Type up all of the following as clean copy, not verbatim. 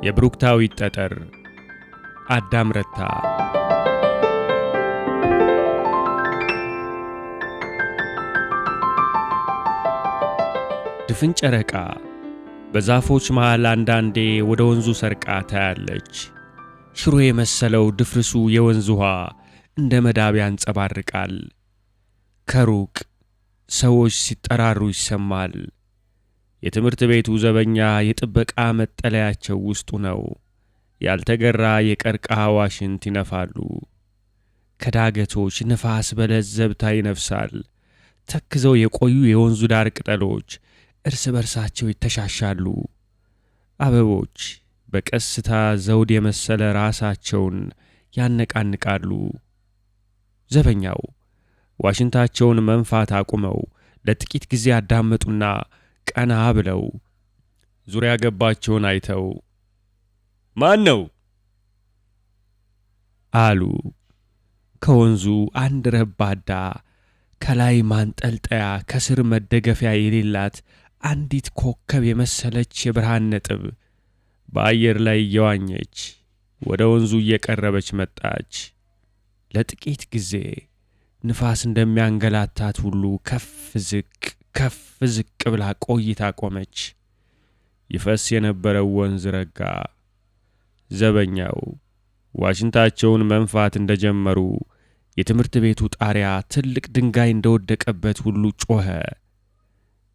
የብሩክታዊት ጠጠር አዳም ረታ። ድፍን ጨረቃ በዛፎች መሃል አንዳንዴ ወደ ወንዙ ሰርቃ ታያለች። ሽሮ የመሰለው ድፍርሱ የወንዝ ውሃ እንደ መዳብ ያንጸባርቃል። ከሩቅ ሰዎች ሲጠራሩ ይሰማል። የትምህርት ቤቱ ዘበኛ የጥበቃ መጠለያቸው ውስጡ ነው። ያልተገራ የቀርከሃ ዋሽንት ይነፋሉ። ከዳገቶች ንፋስ በለዘብታ ይነፍሳል። ተክዘው የቆዩ የወንዙ ዳር ቅጠሎች እርስ በርሳቸው ይተሻሻሉ። አበቦች በቀስታ ዘውድ የመሰለ ራሳቸውን ያነቃንቃሉ። ዘበኛው ዋሽንታቸውን መንፋት አቁመው ለጥቂት ጊዜ አዳመጡና ቀና ብለው ዙሪያ ገባቸውን አይተው ማን ነው አሉ። ከወንዙ አንድ ረባዳ ከላይ ማንጠልጠያ ከስር መደገፊያ የሌላት አንዲት ኮከብ የመሰለች የብርሃን ነጥብ በአየር ላይ እየዋኘች ወደ ወንዙ እየቀረበች መጣች። ለጥቂት ጊዜ ንፋስ እንደሚያንገላታት ሁሉ ከፍ ዝቅ ብላ ቆይታ ቆመች። ይፈስ የነበረው ወንዝ ረጋ። ዘበኛው ዋሽንታቸውን መንፋት እንደጀመሩ የትምህርት ቤቱ ጣሪያ ትልቅ ድንጋይ እንደወደቀበት ሁሉ ጮኸ።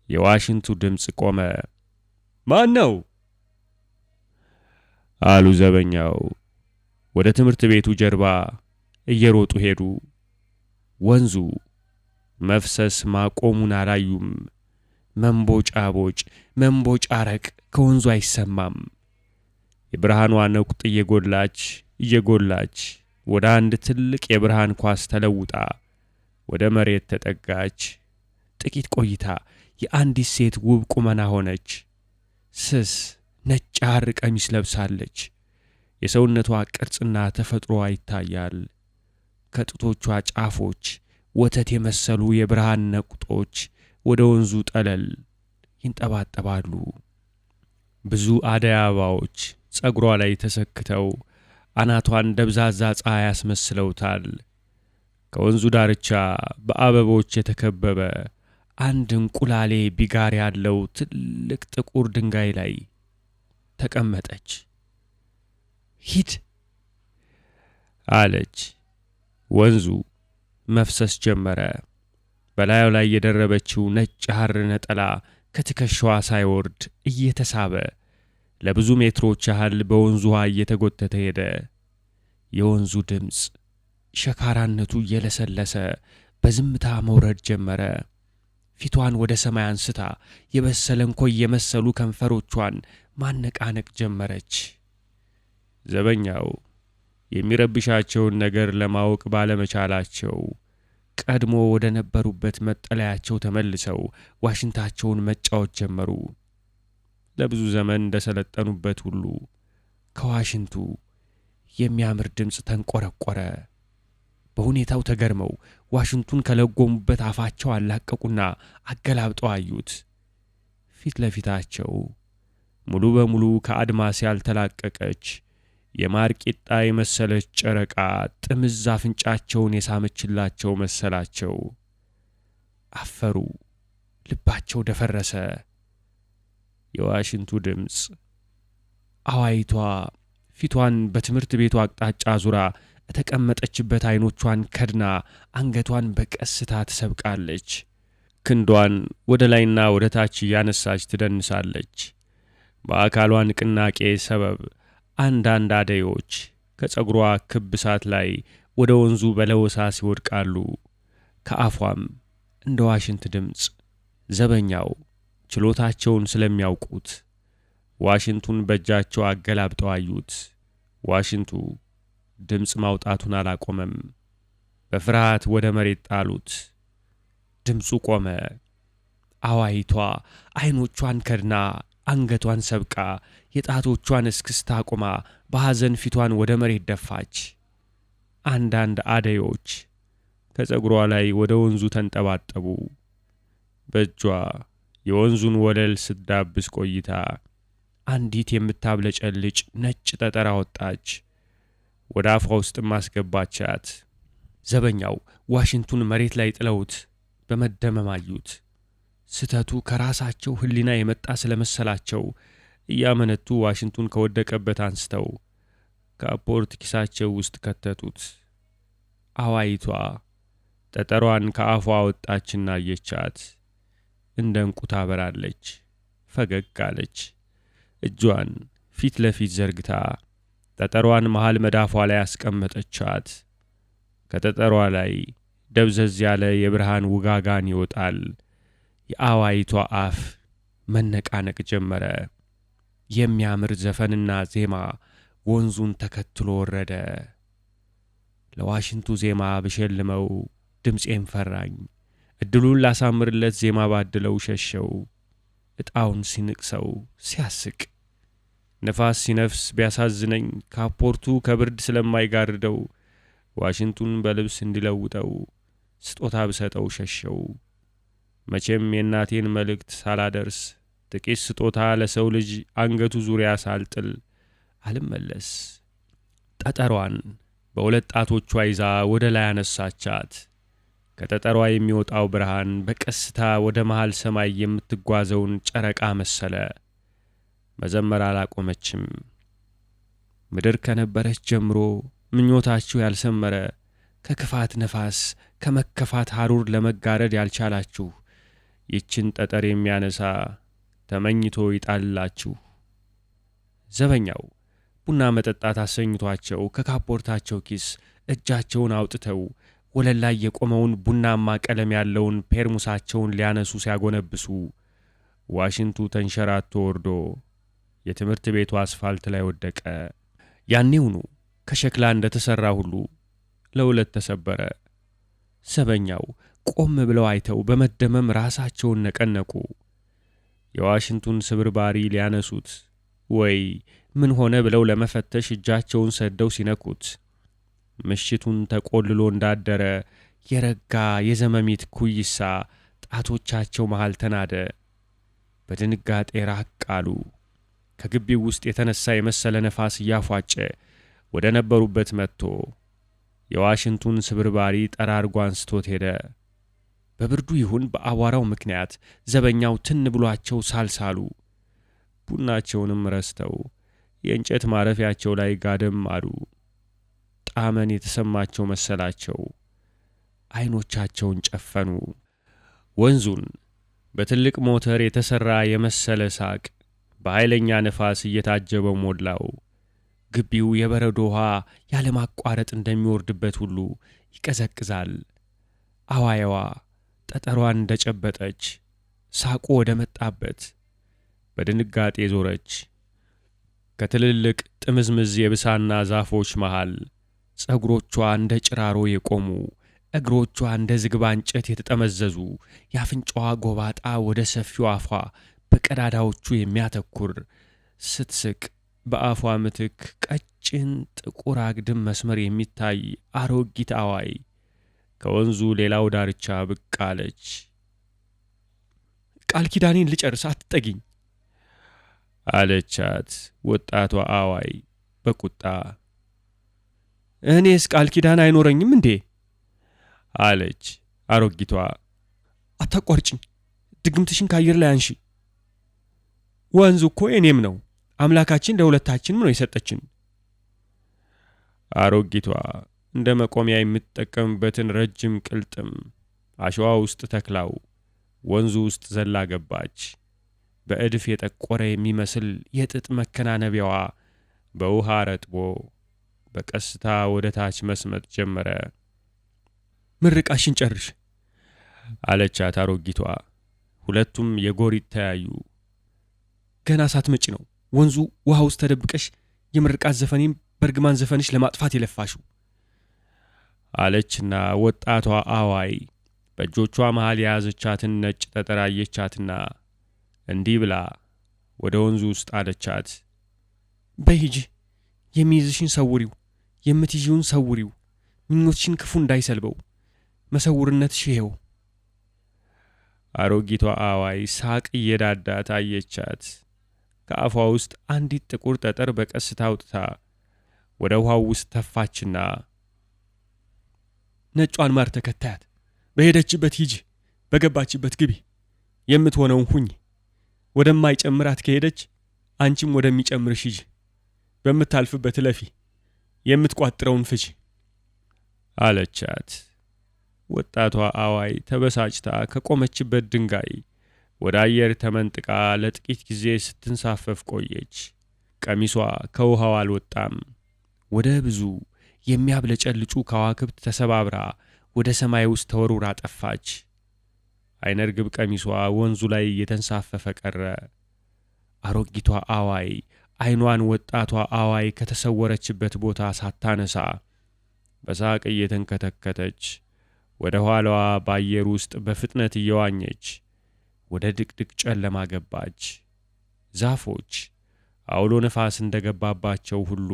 የዋሽንቱ ድምፅ ቆመ። ማን ነው አሉ ዘበኛው። ወደ ትምህርት ቤቱ ጀርባ እየሮጡ ሄዱ። ወንዙ መፍሰስ ማቆሙን አላዩም። መንቦጫረቅ ከወንዙ አይሰማም። የብርሃኗ ነቁጥ እየጎላች ወደ አንድ ትልቅ የብርሃን ኳስ ተለውጣ ወደ መሬት ተጠጋች። ጥቂት ቆይታ የአንዲት ሴት ውብ ቁመና ሆነች። ስስ ነጭ ሐር ቀሚስ ለብሳለች። የሰውነቷ ቅርጽና ተፈጥሮዋ ይታያል። ከጡቶቿ ጫፎች ወተት የመሰሉ የብርሃን ነቁጦች ወደ ወንዙ ጠለል ይንጠባጠባሉ። ብዙ አደይ አበባዎች ጸጉሯ ላይ ተሰክተው አናቷን ደብዛዛ ፀሐይ ያስመስለውታል። ከወንዙ ዳርቻ በአበቦች የተከበበ አንድ እንቁላሌ ቢጋር ያለው ትልቅ ጥቁር ድንጋይ ላይ ተቀመጠች። ሂድ አለች። ወንዙ መፍሰስ ጀመረ። በላዩ ላይ የደረበችው ነጭ ሐር ነጠላ ከትከሻዋ ሳይወርድ እየተሳበ ለብዙ ሜትሮች ያህል በወንዙ ውሃ እየተጎተተ ሄደ። የወንዙ ድምፅ ሸካራነቱ እየለሰለሰ በዝምታ መውረድ ጀመረ። ፊቷን ወደ ሰማይ አንስታ የበሰለ እንኮይ የመሰሉ ከንፈሮቿን ማነቃነቅ ጀመረች። ዘበኛው የሚረብሻቸውን ነገር ለማወቅ ባለመቻላቸው ቀድሞ ወደ ነበሩበት መጠለያቸው ተመልሰው ዋሽንታቸውን መጫወት ጀመሩ። ለብዙ ዘመን እንደሰለጠኑበት ሁሉ ከዋሽንቱ የሚያምር ድምፅ ተንቆረቆረ። በሁኔታው ተገርመው ዋሽንቱን ከለጎሙበት አፋቸው አላቀቁና አገላብጠው አዩት። ፊት ለፊታቸው ሙሉ በሙሉ ከአድማስ ያልተላቀቀች የማር ቂጣ የመሰለች ጨረቃ ጥምዝ አፍንጫቸውን የሳመችላቸው መሰላቸው። አፈሩ። ልባቸው ደፈረሰ። የዋሽንቱ ድምፅ አዋይቷ ፊቷን በትምህርት ቤቱ አቅጣጫ ዙራ የተቀመጠችበት አይኖቿን ከድና አንገቷን በቀስታ ትሰብቃለች። ክንዷን ወደ ላይና ወደ ታች እያነሳች ትደንሳለች። በአካሏ ንቅናቄ ሰበብ አንዳንድ አደዮች ከጸጉሯ ክብ ሳት ላይ ወደ ወንዙ በለወሳስ ይወድቃሉ። ከአፏም እንደ ዋሽንት ድምፅ። ዘበኛው ችሎታቸውን ስለሚያውቁት ዋሽንቱን በእጃቸው አገላብጠው አዩት። ዋሽንቱ ድምፅ ማውጣቱን አላቆመም። በፍርሃት ወደ መሬት ጣሉት። ድምፁ ቆመ። አዋይቷ አይኖቿን ከድና አንገቷን ሰብቃ የጣቶቿን እስክስታ ቆማ በሐዘን ፊቷን ወደ መሬት ደፋች። አንዳንድ አደዮች ከጸጉሯ ላይ ወደ ወንዙ ተንጠባጠቡ። በእጇ የወንዙን ወለል ስትዳብስ ቆይታ አንዲት የምታብለጨልጭ ነጭ ጠጠር አወጣች። ወደ አፏ ውስጥም አስገባቻት። ዘበኛው ዋሽንቱን መሬት ላይ ጥለውት በመደመም አዩት። ስተቱ ከራሳቸው ሕሊና የመጣ ስለመሰላቸው እያመነቱ ዋሽንቱን ከወደቀበት አንስተው ካፖርት ኪሳቸው ውስጥ ከተቱት። አዋይቷ ጠጠሯን ከአፏ አወጣችና አየቻት። እንደ ዕንቁ ታበራለች። ፈገግ አለች። እጇን ፊት ለፊት ዘርግታ ጠጠሯን መሃል መዳፏ ላይ አስቀመጠቻት። ከጠጠሯ ላይ ደብዘዝ ያለ የብርሃን ውጋጋን ይወጣል። የአዋይቷ አፍ መነቃነቅ ጀመረ። የሚያምር ዘፈንና ዜማ ወንዙን ተከትሎ ወረደ። ለዋሽንቱ ዜማ ብሸልመው ድምፄን ፈራኝ። እድሉን ላሳምርለት ዜማ ባድለው ሸሸው። ዕጣውን ሲንቅሰው ሲያስቅ ነፋስ ሲነፍስ ቢያሳዝነኝ ካፖርቱ ከብርድ ስለማይጋርደው ዋሽንቱን በልብስ እንዲለውጠው ስጦታ ብሰጠው ሸሸው። መቼም የእናቴን መልእክት ሳላደርስ ጥቂት ስጦታ ለሰው ልጅ አንገቱ ዙሪያ ሳልጥል አልመለስ። ጠጠሯን በሁለት ጣቶቿ ይዛ ወደ ላይ አነሳቻት። ከጠጠሯ የሚወጣው ብርሃን በቀስታ ወደ መሃል ሰማይ የምትጓዘውን ጨረቃ መሰለ። መዘመር አላቆመችም። ምድር ከነበረች ጀምሮ ምኞታችሁ ያልሰመረ፣ ከክፋት ነፋስ ከመከፋት ሐሩር ለመጋረድ ያልቻላችሁ ይችን ጠጠር የሚያነሳ ተመኝቶ ይጣልላችሁ። ዘበኛው ቡና መጠጣት አሰኝቷቸው ከካፖርታቸው ኪስ እጃቸውን አውጥተው ወለል ላይ የቆመውን ቡናማ ቀለም ያለውን ፔርሙሳቸውን ሊያነሱ ሲያጎነብሱ ዋሽንቱ ተንሸራቶ ወርዶ የትምህርት ቤቱ አስፋልት ላይ ወደቀ። ያኔውኑ ከሸክላ እንደተሰራ ሁሉ ለሁለት ተሰበረ። ዘበኛው ቆም ብለው አይተው በመደመም ራሳቸውን ነቀነቁ። የዋሽንቱን ስብርባሪ ሊያነሱት ወይ ምን ሆነ ብለው ለመፈተሽ እጃቸውን ሰደው ሲነኩት ምሽቱን ተቆልሎ እንዳደረ የረጋ የዘመሚት ኩይሳ ጣቶቻቸው መሃል ተናደ። በድንጋጤ ራቅ አሉ። ከግቢው ውስጥ የተነሳ የመሰለ ነፋስ እያፏጨ ወደ ነበሩበት መጥቶ የዋሽንቱን ስብርባሪ ጠራርጎ አንስቶት ሄደ። በብርዱ ይሁን በአቧራው ምክንያት ዘበኛው ትን ብሏቸው ሳልሳሉ። ቡናቸውንም ረስተው የእንጨት ማረፊያቸው ላይ ጋደም አሉ። ጣመን የተሰማቸው መሰላቸው። አይኖቻቸውን ጨፈኑ። ወንዙን በትልቅ ሞተር የተሰራ የመሰለ ሳቅ በኃይለኛ ነፋስ እየታጀበው ሞላው። ግቢው የበረዶ ውሃ ያለማቋረጥ እንደሚወርድበት ሁሉ ይቀዘቅዛል። አዋየዋ ጠጠሯን እንደጨበጠች ሳቁ ወደ መጣበት በድንጋጤ ዞረች። ከትልልቅ ጥምዝምዝ የብሳና ዛፎች መሃል ጸጉሮቿ እንደ ጭራሮ የቆሙ፣ እግሮቿ እንደ ዝግባ እንጨት የተጠመዘዙ፣ የአፍንጫዋ ጎባጣ ወደ ሰፊው አፏ በቀዳዳዎቹ የሚያተኩር ስትስቅ በአፏ ምትክ ቀጭን ጥቁር አግድም መስመር የሚታይ አሮጊት አዋይ ከወንዙ ሌላው ዳርቻ ብቅ አለች። ቃል ኪዳኔን ልጨርስ አትጠጊኝ አለቻት ወጣቷ አዋይ በቁጣ። እኔስ ቃል ኪዳን አይኖረኝም እንዴ አለች አሮጊቷ። አታቋርጭኝ፣ ድግምትሽን ከአየር ላይ አንሺ። ወንዙ እኮ የኔም ነው፣ አምላካችን ለሁለታችንም ነው የሰጠችን። አሮጊቷ እንደ መቆሚያ የምትጠቀምበትን ረጅም ቅልጥም አሸዋ ውስጥ ተክላው ወንዙ ውስጥ ዘላ ገባች። በእድፍ የጠቆረ የሚመስል የጥጥ መከናነቢያዋ በውሃ ረጥቦ በቀስታ ወደ ታች መስመጥ ጀመረ። ምርቃሽን ጨርሽ አለቻት አሮጊቷ። ሁለቱም የጎሪጥ ተያዩ። ገና ሳትመጪ ነው ወንዙ ውሃ ውስጥ ተደብቀሽ የምርቃት ዘፈኔም በርግማን ዘፈንሽ ለማጥፋት የለፋሹ አለችና ወጣቷ አዋይ በእጆቿ መሃል የያዘቻትን ነጭ ጠጠር አየቻትና እንዲህ ብላ ወደ ወንዙ ውስጥ አለቻት። በሂጂ፣ የሚይዝሽን ሰውሪው፣ የምትይዥውን ሰውሪው፣ ምኞትሽን ክፉ እንዳይሰልበው፣ መሰውርነትሽ ይሄው። አሮጊቷ አዋይ ሳቅ እየዳዳት አየቻት። ከአፏ ውስጥ አንዲት ጥቁር ጠጠር በቀስታ አውጥታ ወደ ውሃው ውስጥ ተፋችና ነጯን ማር ተከታያት፣ በሄደችበት ሂጂ፣ በገባችበት ግቢ፣ የምትሆነውን ሁኚ፣ ወደማይጨምራት ከሄደች አንቺም ወደሚጨምርሽ ሂጂ፣ በምታልፍበት እለፊ፣ የምትቋጥረውን ፍቺ አለቻት። ወጣቷ አዋይ ተበሳጭታ ከቆመችበት ድንጋይ ወደ አየር ተመንጥቃ ለጥቂት ጊዜ ስትንሳፈፍ ቆየች። ቀሚሷ ከውሃው አልወጣም። ወደ ብዙ የሚያብለጨልጩ ከዋክብት ተሰባብራ ወደ ሰማይ ውስጥ ተወርውራ ጠፋች። አይነ ርግብ ቀሚሷ ወንዙ ላይ እየተንሳፈፈ ቀረ። አሮጊቷ አዋይ አይኗን ወጣቷ አዋይ ከተሰወረችበት ቦታ ሳታነሳ በሳቅ እየተንከተከተች ወደ ኋላዋ በአየር ውስጥ በፍጥነት እየዋኘች ወደ ድቅድቅ ጨለማ ገባች። ዛፎች አውሎ ነፋስ እንደገባባቸው ሁሉ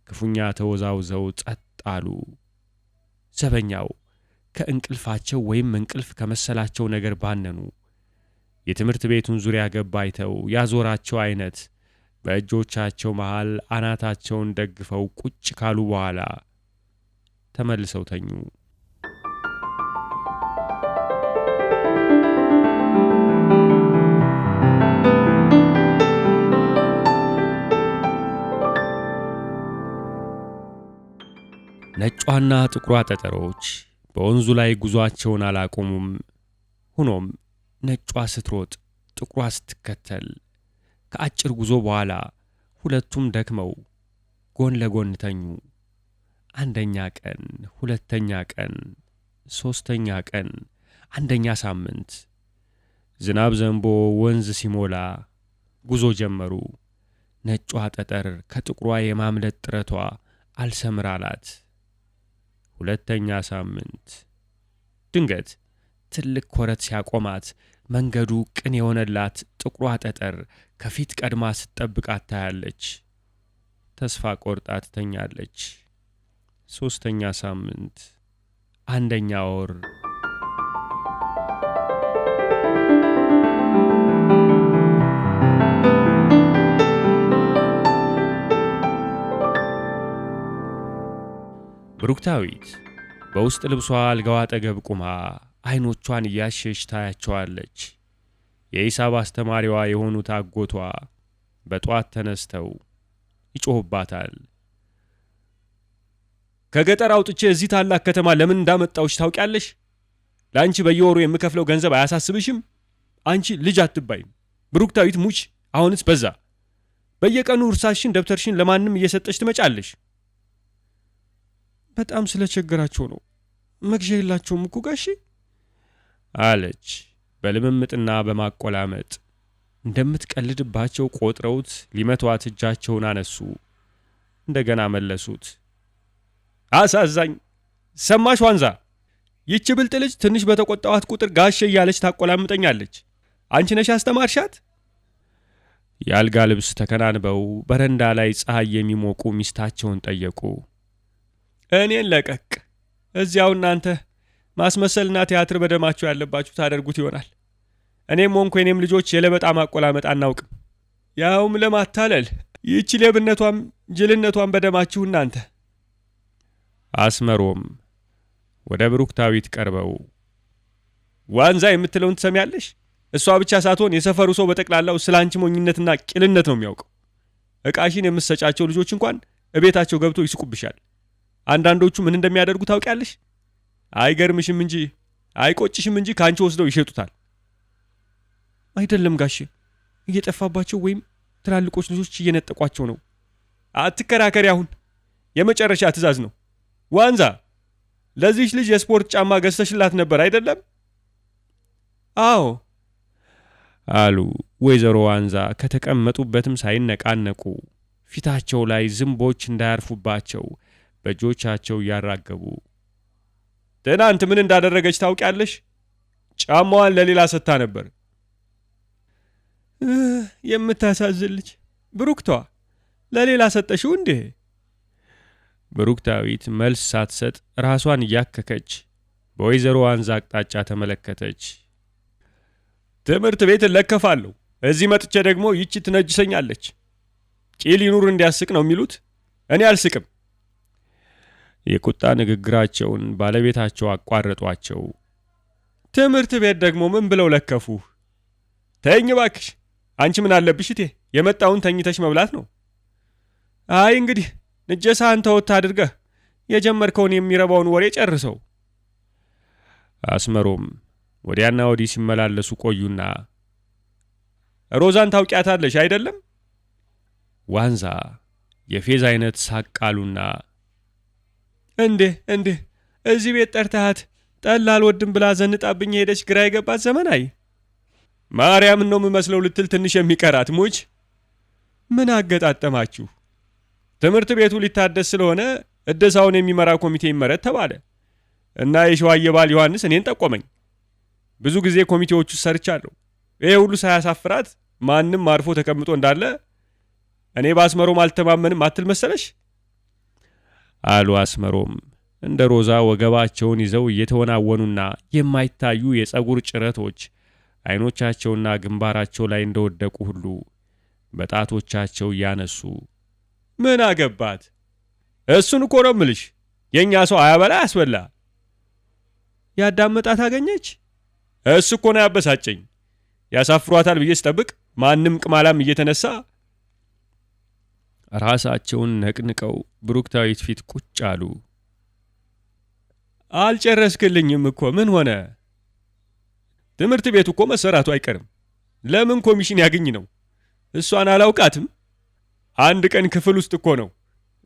ክፉኛ ተወዛውዘው ጸጥ አሉ። ዘበኛው ከእንቅልፋቸው ወይም እንቅልፍ ከመሰላቸው ነገር ባነኑ። የትምህርት ቤቱን ዙሪያ ገብ አይተው ያዞራቸው አይነት በእጆቻቸው መሃል አናታቸውን ደግፈው ቁጭ ካሉ በኋላ ተመልሰው ተኙ። ነጯና ጥቁሯ ጠጠሮች በወንዙ ላይ ጉዟቸውን አላቆሙም። ሆኖም ነጯ ስትሮጥ ጥቁሯ ስትከተል ከአጭር ጉዞ በኋላ ሁለቱም ደክመው ጎን ለጎን ተኙ። አንደኛ ቀን፣ ሁለተኛ ቀን፣ ሶስተኛ ቀን፣ አንደኛ ሳምንት። ዝናብ ዘንቦ ወንዝ ሲሞላ ጉዞ ጀመሩ። ነጯ ጠጠር ከጥቁሯ የማምለጥ ጥረቷ አልሰምር አላት። ሁለተኛ ሳምንት። ድንገት ትልቅ ኮረት ሲያቆማት መንገዱ ቅን የሆነላት ጥቁሯ ጠጠር ከፊት ቀድማ ስትጠብቃት ታያለች። ተስፋ ቆርጣ ትተኛለች። ሶስተኛ ሳምንት፣ አንደኛ ወር። ብሩክታዊት በውስጥ ልብሷ አልጋዋ አጠገብ ቁማ አይኖቿን እያሸሽ ታያቸዋለች። የሂሳብ አስተማሪዋ የሆኑት አጎቷ በጧት ተነስተው ይጮህባታል። ከገጠር አውጥቼ እዚህ ታላቅ ከተማ ለምን እንዳመጣውሽ ታውቂያለሽ? ለአንቺ በየወሩ የምከፍለው ገንዘብ አያሳስብሽም? አንቺ ልጅ አትባይም። ብሩክታዊት ሙች፣ አሁንስ በዛ። በየቀኑ እርሳሽን ደብተርሽን ለማንም እየሰጠሽ ትመጫለሽ። በጣም ስለቸገራቸው ነው። መግዣ የላቸውም እኮ ጋሼ አለች በልምምጥና በማቆላመጥ። እንደምትቀልድባቸው ቆጥረውት ሊመቷት እጃቸውን አነሱ። እንደገና መለሱት። አሳዛኝ! ሰማሽ ዋንዛ? ይህች ብልጥ ልጅ ትንሽ በተቆጣዋት ቁጥር ጋሼ እያለች ታቆላምጠኛለች። አንቺ ነሽ አስተማርሻት? የአልጋ ልብስ ተከናንበው በረንዳ ላይ ፀሐይ የሚሞቁ ሚስታቸውን ጠየቁ። እኔን ለቀቅ! እዚያው እናንተ ማስመሰልና ቲያትር በደማችሁ ያለባችሁ ታደርጉት ይሆናል። እኔም ሆንኩ የኔም ልጆች የለበጣ ማቆላመጥ አናውቅም። ያውም ለማታለል። ይህች ሌብነቷም ጅልነቷም በደማችሁ እናንተ። አስመሮም ወደ ብሩክታዊት ቀርበው ዋንዛ የምትለውን ትሰሚያለሽ? እሷ ብቻ ሳትሆን የሰፈሩ ሰው በጠቅላላው ስለ አንቺ ሞኝነትና ቂልነት ነው የሚያውቀው። ዕቃሽን የምትሰጫቸው ልጆች እንኳን እቤታቸው ገብተው ይስቁብሻል። አንዳንዶቹ ምን እንደሚያደርጉ ታውቂያለሽ? አይገርምሽም እንጂ አይቆጭሽም እንጂ ካንቺ ወስደው ይሸጡታል። አይደለም ጋሼ፣ እየጠፋባቸው ወይም ትላልቆች ልጆች እየነጠቋቸው ነው። አትከራከሪ። አሁን የመጨረሻ ትዕዛዝ ነው። ዋንዛ፣ ለዚህች ልጅ የስፖርት ጫማ ገዝተሽላት ነበር አይደለም? አዎ አሉ ወይዘሮ ዋንዛ ከተቀመጡበትም ሳይነቃነቁ፣ ፊታቸው ላይ ዝንቦች እንዳያርፉባቸው በእጆቻቸው እያራገቡ። ትናንት ምን እንዳደረገች ታውቂያለሽ? ጫማዋን ለሌላ ሰጥታ ነበር። የምታሳዝን ልጅ። ብሩክቷ፣ ለሌላ ሰጠሽው እንዴ? ብሩክታዊት መልስ ሳትሰጥ ራሷን እያከከች በወይዘሮ ዋንዛ አቅጣጫ ተመለከተች። ትምህርት ቤት እለከፋለሁ፣ እዚህ መጥቼ ደግሞ ይቺ ትነጅሰኛለች። ቂል ይኑር እንዲያስቅ ነው የሚሉት። እኔ አልስቅም። የቁጣ ንግግራቸውን ባለቤታቸው አቋረጧቸው። ትምህርት ቤት ደግሞ ምን ብለው ለከፉህ? ተይኝ እባክሽ። አንቺ ምን አለብሽ እቴ? የመጣውን ተኝተሽ መብላት ነው። አይ እንግዲህ ንጀሳህን ተወት አድርገህ የጀመርከውን የሚረባውን ወሬ ጨርሰው። አስመሮም ወዲያና ወዲህ ሲመላለሱ ቆዩና ሮዛን ታውቂያታለሽ አይደለም? ዋንዛ የፌዝ አይነት ሳቃሉና እንዴ እዚህ ቤት ጠርተሃት ጠላ አልወድም ብላ ዘንጣብኝ ሄደች። ግራ የገባት ዘመናይ ማርያምን ነው የምመስለው ልትል ትንሽ የሚቀራት ሙች። ምን አገጣጠማችሁ? ትምህርት ቤቱ ሊታደስ ስለሆነ እደሳውን የሚመራ ኮሚቴ ይመረጥ ተባለ እና የሸዋዬ ባል ዮሐንስ እኔን ጠቆመኝ። ብዙ ጊዜ ኮሚቴዎቹ ሰርቻለሁ። ይሄ ሁሉ ሳያሳፍራት ማንም አርፎ ተቀምጦ እንዳለ እኔ በአስመሮም አልተማመንም አትል መሰለሽ አሉ። አስመሮም እንደ ሮዛ ወገባቸውን ይዘው እየተወናወኑና የማይታዩ የጸጉር ጭረቶች አይኖቻቸውና ግንባራቸው ላይ እንደወደቁ ሁሉ በጣቶቻቸው እያነሱ ምን አገባት? እሱን እኮ ነው የምልሽ። የእኛ ሰው አያበላ አያስበላ። ያዳመጣት አገኘች። እሱ እኮ ነው ያበሳጨኝ። ያሳፍሯታል ብዬ ስጠብቅ ማንም ቅማላም እየተነሳ ራሳቸውን ነቅንቀው ብሩክታዊት ፊት ቁጭ አሉ። አልጨረስክልኝም እኮ ምን ሆነ? ትምህርት ቤቱ እኮ መሰራቱ አይቀርም። ለምን ኮሚሽን ያገኝ ነው? እሷን አላውቃትም። አንድ ቀን ክፍል ውስጥ እኮ ነው።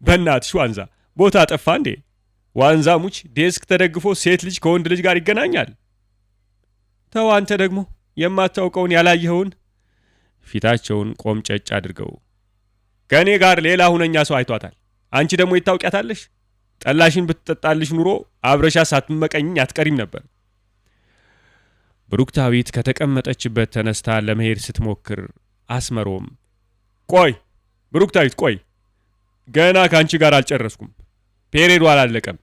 በእናትሽ ዋንዛ ቦታ ጠፋ እንዴ? ዋንዛ ሙች ዴስክ ተደግፎ ሴት ልጅ ከወንድ ልጅ ጋር ይገናኛል። ተው አንተ ደግሞ የማታውቀውን ያላየኸውን። ፊታቸውን ቆምጨጭ አድርገው ከእኔ ጋር ሌላ ሁነኛ ሰው አይቷታል። አንቺ ደግሞ ይታውቂያታለሽ። ጠላሽን ብትጠጣልሽ ኑሮ አብረሻ ሳትመቀኝኝ አትቀሪም ነበር። ብሩክታዊት ከተቀመጠችበት ተነስታ ለመሄድ ስትሞክር አስመሮም ቆይ ብሩክታዊት ቆይ፣ ገና ከአንቺ ጋር አልጨረስኩም። ፔሬዱ አላለቀም።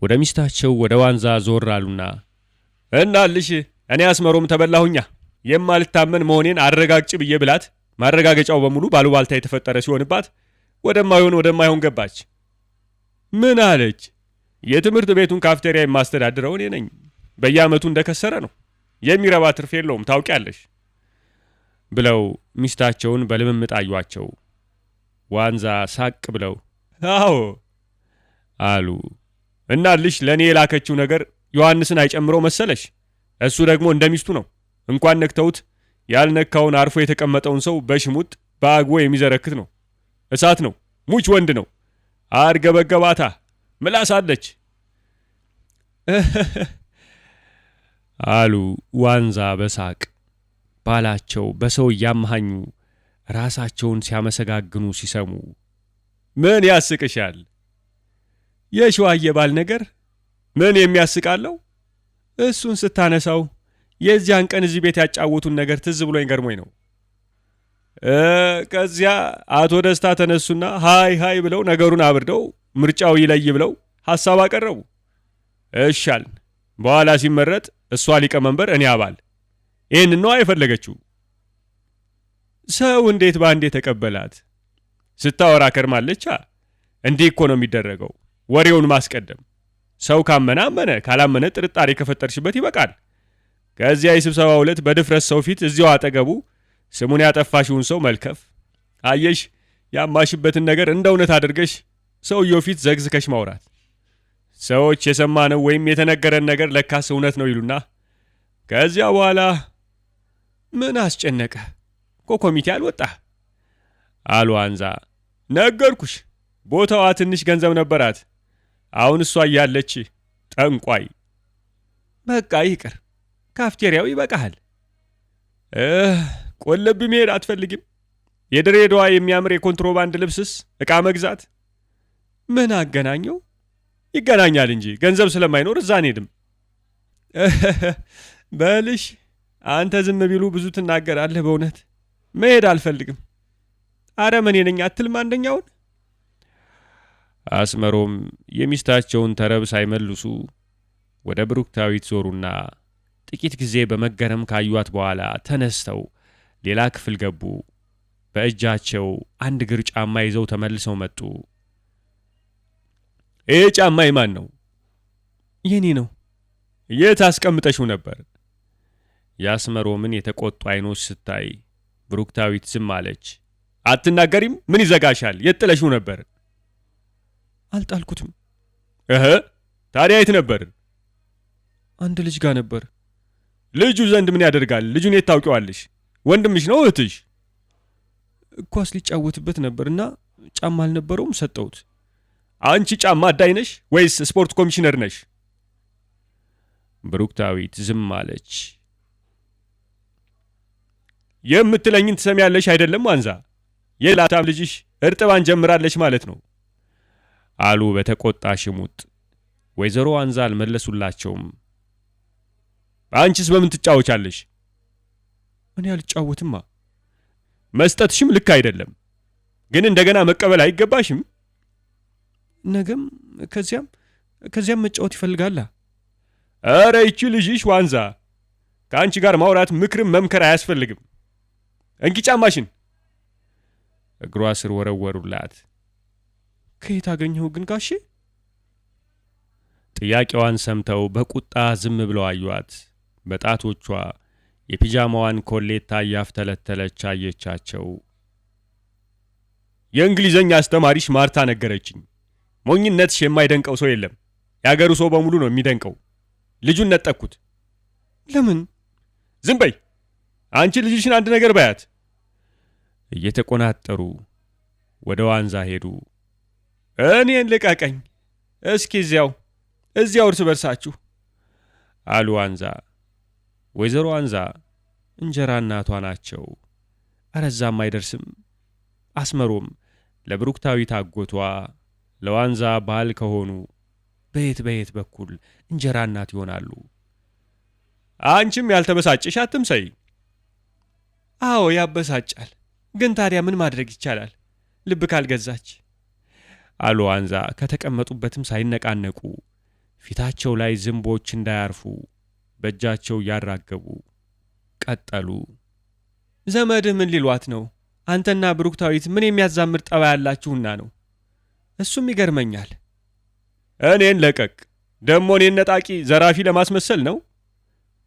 ወደ ሚስታቸው ወደ ዋንዛ ዞር አሉና እናልሽ እኔ አስመሮም ተበላሁኛ የማልታመን መሆኔን አረጋግጭ ብዬ ብላት ማረጋገጫው በሙሉ ባሉባልታ የተፈጠረ ሲሆንባት ወደማይሆን ገባች። ምን አለች? የትምህርት ቤቱን ካፍቴሪያ የማስተዳድረው እኔ ነኝ። በየዓመቱ እንደከሰረ ነው። የሚረባ ትርፍ የለውም ታውቂያለሽ ብለው ሚስታቸውን በልምምጥ አዩአቸው። ዋንዛ ሳቅ ብለው አዎ አሉ። እናልሽ ለእኔ የላከችው ነገር ዮሐንስን አይጨምረው መሰለሽ? እሱ ደግሞ እንደሚስቱ ነው። እንኳን ነክተውት ያልነካውን አርፎ የተቀመጠውን ሰው በሽሙጥ በአግቦ የሚዘረክት ነው። እሳት ነው። ሙች ወንድ ነው። አርገበገባታ ምላስ አለች አሉ ዋንዛ በሳቅ። ባላቸው በሰው እያመሃኙ ራሳቸውን ሲያመሰጋግኑ ሲሰሙ ምን ያስቅሻል? የሸዋዬ ባል ነገር ምን የሚያስቃለው? እሱን ስታነሳው የዚያን ቀን እዚህ ቤት ያጫወቱን ነገር ትዝ ብሎኝ ገርሞኝ ነው። ከዚያ አቶ ደስታ ተነሱና ሃይ ብለው ነገሩን አብርደው ምርጫው ይለይ ብለው ሐሳብ አቀረቡ። እሻል በኋላ ሲመረጥ እሷ ሊቀመንበር እኔ አባል። ይህን ነው የፈለገችው። ሰው እንዴት ባንዴ ተቀበላት? ስታወራ ከርማለች። እንዲህ እኮ ነው የሚደረገው። ወሬውን ማስቀደም። ሰው ካመነ አመነ፣ ካላመነ ጥርጣሬ ከፈጠርሽበት ይበቃል። ከዚያ የስብሰባው ዕለት በድፍረት ሰው ፊት እዚያው አጠገቡ ስሙን ያጠፋሽውን ሰው መልከፍ። አየሽ፣ ያማሽበትን ነገር እንደ እውነት አድርገሽ ሰውየው ፊት ዘግዝከሽ ማውራት። ሰዎች የሰማነው ወይም የተነገረን ነገር ለካስ እውነት ነው ይሉና ከዚያ በኋላ ምን አስጨነቀ እኮ ኮሚቴ አልወጣህ አሉ ዋንዛ። ነገርኩሽ፣ ቦታዋ ትንሽ ገንዘብ ነበራት። አሁን እሷ እያለች ጠንቋይ። በቃ ይቅር፣ ካፍቴሪያው ይበቃሃል። ቆለብ መሄድ አትፈልግም? የድሬዳዋ የሚያምር የኮንትሮባንድ ልብስስ ዕቃ መግዛት ምን አገናኘው? ይገናኛል እንጂ ገንዘብ ስለማይኖር እዛ አንሄድም። በልሽ አንተ ዝም ቢሉ ብዙ ትናገራለህ። በእውነት መሄድ አልፈልግም። አረመኔ ነኝ አትልም አንደኛውን። አስመሮም የሚስታቸውን ተረብ ሳይመልሱ ወደ ብሩክታዊት ዞሩና ጥቂት ጊዜ በመገረም ካዩት በኋላ ተነስተው ሌላ ክፍል ገቡ። በእጃቸው አንድ እግር ጫማ ይዘው ተመልሰው መጡ። ይሄ ጫማ የማን ነው? የኔ ነው። የት አስቀምጠሽው ነበር? የአስመሮምን የተቆጡ አይኖች ስታይ ብሩክታዊት ዝም አለች። አትናገሪም? ምን ይዘጋሻል? የት ጥለሽው ነበር? አልጣልኩትም። ታዲያ የት ነበር? አንድ ልጅ ጋር ነበር። ልጁ ዘንድ ምን ያደርጋል? ልጁን የት ታውቂዋለሽ? ወንድምሽ ነው እህትሽ? ኳስ ሊጫወትበት ነበርና ጫማ አልነበረውም፣ ሰጠሁት። አንቺ ጫማ አዳኝ ነሽ ወይስ ስፖርት ኮሚሽነር ነሽ? ብሩክታዊት ዝም አለች። የምትለኝን ትሰሚያለሽ አይደለም ዋንዛ? የላታም ልጅሽ እርጥባን ጀምራለች ማለት ነው አሉ በተቆጣ ሽሙጥ። ወይዘሮ ዋንዛ አልመለሱላቸውም። አንቺስ በምን ትጫወቻለሽ? እኔ አልጫወትማ። መስጠትሽም ልክ አይደለም፣ ግን እንደገና መቀበል አይገባሽም። ነገም ከዚያም መጫወት ይፈልጋላ። ኧረ ይቺ ልጅሽ ዋንዛ፣ ከአንቺ ጋር ማውራት ምክርም መምከር አያስፈልግም። እንኪ ጫማሽን። እግሯ ስር ወረወሩላት። ከየት አገኘው ግን ጋሼ? ጥያቄዋን ሰምተው በቁጣ ዝም ብለው አዩአት። በጣቶቿ የፒጃማዋን ኮሌታ እያፍተለተለች አየቻቸው። የእንግሊዘኛ አስተማሪሽ ማርታ ነገረችኝ። ሞኝነትሽ የማይደንቀው ሰው የለም። የአገሩ ሰው በሙሉ ነው የሚደንቀው። ልጁን ነጠቅኩት። ለምን? ዝም በይ አንቺ። ልጅሽን አንድ ነገር ባያት። እየተቆናጠሩ ወደ ዋንዛ ሄዱ። እኔን ልቀቀኝ እስኪ፣ እዚያው እርስ በርሳችሁ አሉ ዋንዛ። ወይዘሮ ዋንዛ እንጀራ እናቷ ናቸው። አረዛም አይደርስም። አስመሮም ለብሩክታዊት አጎቷ ለዋንዛ ባል ከሆኑ በየት በኩል እንጀራ እናት ይሆናሉ። አንቺም ያልተበሳጭሽ አትምሰይ። አዎ ያበሳጫል፣ ግን ታዲያ ምን ማድረግ ይቻላል? ልብ ካልገዛች አሉ ዋንዛ ከተቀመጡበትም ሳይነቃነቁ ፊታቸው ላይ ዝንቦች እንዳያርፉ በእጃቸው ያራገቡ ቀጠሉ። ዘመድህ ምን ሊሏት ነው? አንተና ብሩክታዊት ምን የሚያዛምር ጠባ ያላችሁና ነው? እሱም ይገርመኛል። እኔን ለቀቅ። ደሞ እኔን ነጣቂ ዘራፊ ለማስመሰል ነው።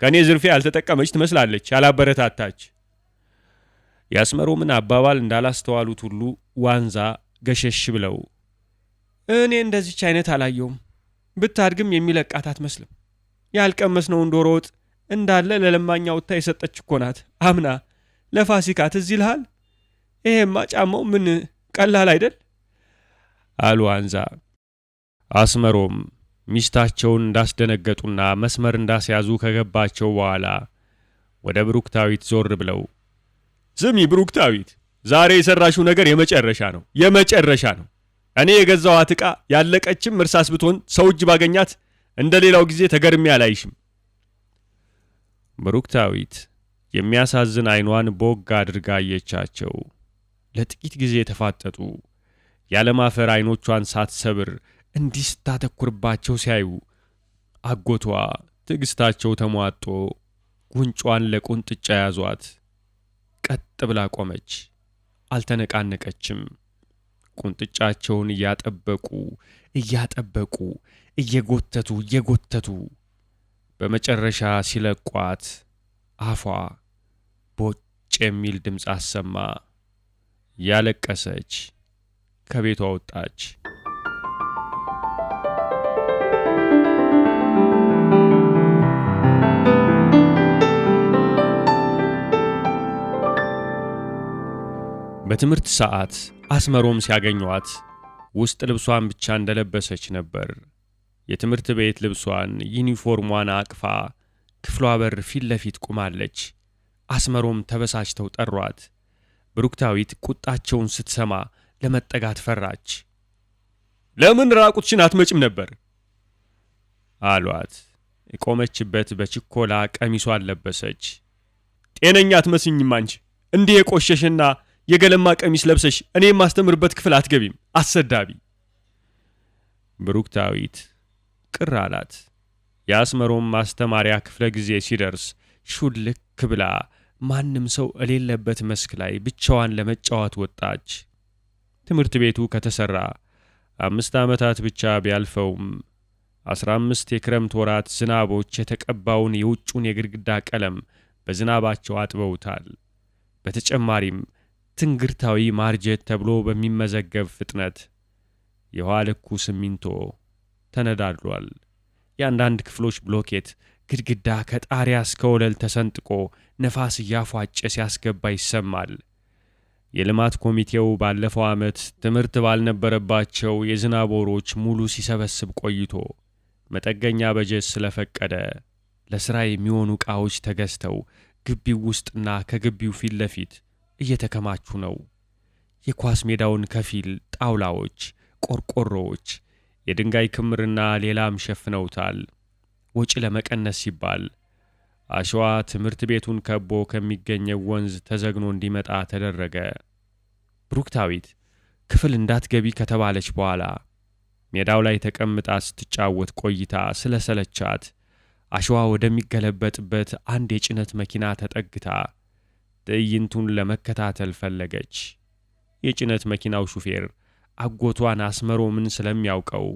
ከኔ ዝርፊያ ያልተጠቀመች ትመስላለች፣ ያላበረታታች። ያስመሮምን አባባል እንዳላስተዋሉት ሁሉ ዋንዛ ገሸሽ ብለው እኔ እንደዚች አይነት አላየውም። ብታድግም የሚለቃት አትመስልም። ያልቀመስነውን ዶሮ ወጥ እንዳለ ለለማኛ ወጥታ የሰጠች እኮ ናት። አምና ለፋሲካ ትዝ ይልሃል? ይሄማ ጫማው ምን ቀላል አይደል አሉ ዋንዛ። አስመሮም ሚስታቸውን እንዳስደነገጡና መስመር እንዳስያዙ ከገባቸው በኋላ ወደ ብሩክታዊት ዞር ብለው ዝሚ ብሩክታዊት፣ ዛሬ የሰራሽው ነገር የመጨረሻ ነው። እኔ የገዛዋት ዕቃ ያለቀችም እርሳስ ብትሆን ሰው እጅ ባገኛት እንደ ሌላው ጊዜ ተገርሜ አላይሽም። ብሩክታዊት የሚያሳዝን አይኗን ቦግ አድርጋ አየቻቸው። ለጥቂት ጊዜ ተፋጠጡ። ያለማፈር አይኖቿን ሳትሰብር እንዲህ ስታተኩርባቸው ሲያዩ አጎቷ ትዕግስታቸው ተሟጦ ጉንጯን ለቁንጥጫ ያዟት። ቀጥ ብላ ቆመች። አልተነቃነቀችም። ቁንጥጫቸውን እያጠበቁ እየጎተቱ በመጨረሻ ሲለቋት አፏ ቦጭ የሚል ድምፅ አሰማ። ያለቀሰች ከቤቷ ወጣች። በትምህርት ሰዓት አስመሮም ሲያገኟት ውስጥ ልብሷን ብቻ እንደለበሰች ነበር። የትምህርት ቤት ልብሷን ዩኒፎርሟን አቅፋ ክፍሏ በር ፊት ለፊት ቆማለች። አስመሮም ተበሳጭተው ጠሯት። ብሩክታዊት ቁጣቸውን ስትሰማ ለመጠጋት ፈራች። ለምን ራቁትሽን አትመጭም ነበር አሏት። የቆመችበት በችኮላ ቀሚሷን ለበሰች። ጤነኛ አትመስኝም አንቺ። እንዲህ የቆሸሽና የገለማ ቀሚስ ለብሰሽ እኔ የማስተምርበት ክፍል አትገቢም፣ አሰዳቢ። ብሩክታዊት ቅር አላት። የአስመሮም ማስተማሪያ ክፍለ ጊዜ ሲደርስ ሹልክ ብላ ማንም ሰው የሌለበት መስክ ላይ ብቻዋን ለመጫወት ወጣች። ትምህርት ቤቱ ከተሰራ 5 ዓመታት ብቻ ቢያልፈውም 15 የክረምት ወራት ዝናቦች የተቀባውን የውጩን የግድግዳ ቀለም በዝናባቸው አጥበውታል። በተጨማሪም ትንግርታዊ ማርጀት ተብሎ በሚመዘገብ ፍጥነት የውሃ ልኩ ሲሚንቶ ተነዳድሏል። የአንዳንድ ክፍሎች ብሎኬት ግድግዳ ከጣሪያ እስከ ወለል ተሰንጥቆ ነፋስ እያፏጨ ሲያስገባ ይሰማል። የልማት ኮሚቴው ባለፈው ዓመት ትምህርት ባልነበረባቸው የዝናብ ወሮች ሙሉ ሲሰበስብ ቆይቶ መጠገኛ በጀት ስለፈቀደ ለሥራ የሚሆኑ ዕቃዎች ተገዝተው ግቢው ውስጥና ከግቢው ፊት ለፊት እየተከማቹ ነው። የኳስ ሜዳውን ከፊል ጣውላዎች፣ ቆርቆሮዎች፣ የድንጋይ ክምርና ሌላም ሸፍነውታል። ወጪ ለመቀነስ ሲባል አሸዋ ትምህርት ቤቱን ከቦ ከሚገኘው ወንዝ ተዘግኖ እንዲመጣ ተደረገ። ብሩክታዊት ክፍል እንዳትገቢ ከተባለች በኋላ ሜዳው ላይ ተቀምጣ ስትጫወት ቆይታ ስለሰለቻት አሸዋ ወደሚገለበጥበት አንድ የጭነት መኪና ተጠግታ ትዕይንቱን ለመከታተል ፈለገች። የጭነት መኪናው ሹፌር አጎቷን አስመሮምን ስለሚያውቀው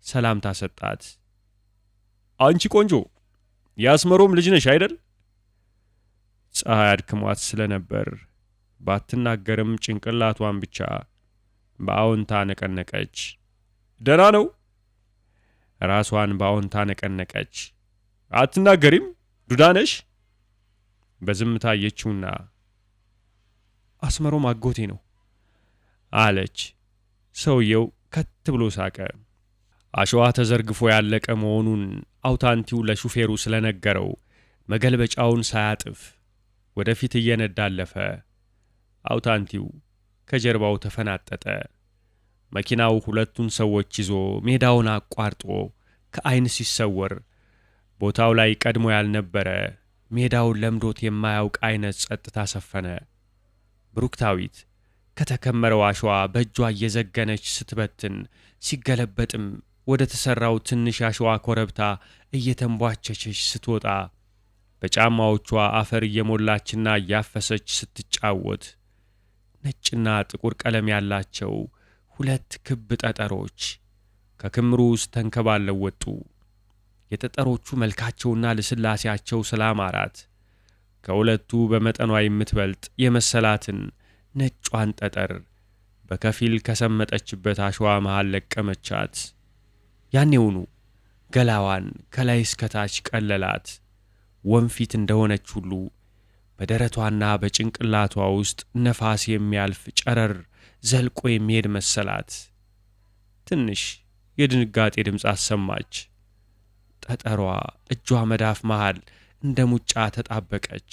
ሰላምታ ሰጣት። አንቺ ቆንጆ የአስመሮም ልጅ ነሽ አይደል? ፀሐይ አድክሟት ስለነበር ባትናገርም ጭንቅላቷን ብቻ በአዎንታ ነቀነቀች። ደህና ነው? ራሷን በአዎንታ ነቀነቀች። አትናገሪም? ዱዳ ነሽ? በዝምታ አየችውና አስመሮም አጎቴ ነው አለች። ሰውየው ከት ብሎ ሳቀ። አሸዋ ተዘርግፎ ያለቀ መሆኑን አውታንቲው ለሹፌሩ ስለነገረው መገልበጫውን ሳያጥፍ ወደፊት እየነዳ አለፈ። አውታንቲው ከጀርባው ተፈናጠጠ። መኪናው ሁለቱን ሰዎች ይዞ ሜዳውን አቋርጦ ከዓይን ሲሰወር ቦታው ላይ ቀድሞ ያልነበረ ሜዳውን ለምዶት የማያውቅ አይነት ጸጥታ ሰፈነ። ብሩክታዊት ከተከመረው አሸዋ በእጇ እየዘገነች ስትበትን ሲገለበጥም ወደ ተሰራው ትንሽ አሸዋ ኮረብታ እየተንቧቸች ስትወጣ በጫማዎቿ አፈር እየሞላችና እያፈሰች ስትጫወት ነጭና ጥቁር ቀለም ያላቸው 2 ክብ ጠጠሮች ከክምሩ ውስጥ ተንከባለው ወጡ። የጠጠሮቹ መልካቸውና ልስላሴያቸው ስላማራት ከሁለቱ በመጠኗ የምትበልጥ የመሰላትን ነጯን ጠጠር በከፊል ከሰመጠችበት አሸዋ መሃል ለቀመቻት። ያኔውኑ ገላዋን ከላይ እስከታች ቀለላት። ወንፊት እንደሆነች ሁሉ በደረቷና በጭንቅላቷ ውስጥ ነፋስ የሚያልፍ ጨረር ዘልቆ የሚሄድ መሰላት። ትንሽ የድንጋጤ ድምፅ አሰማች። ጠጠሯ እጇ መዳፍ መሃል እንደ ሙጫ ተጣበቀች።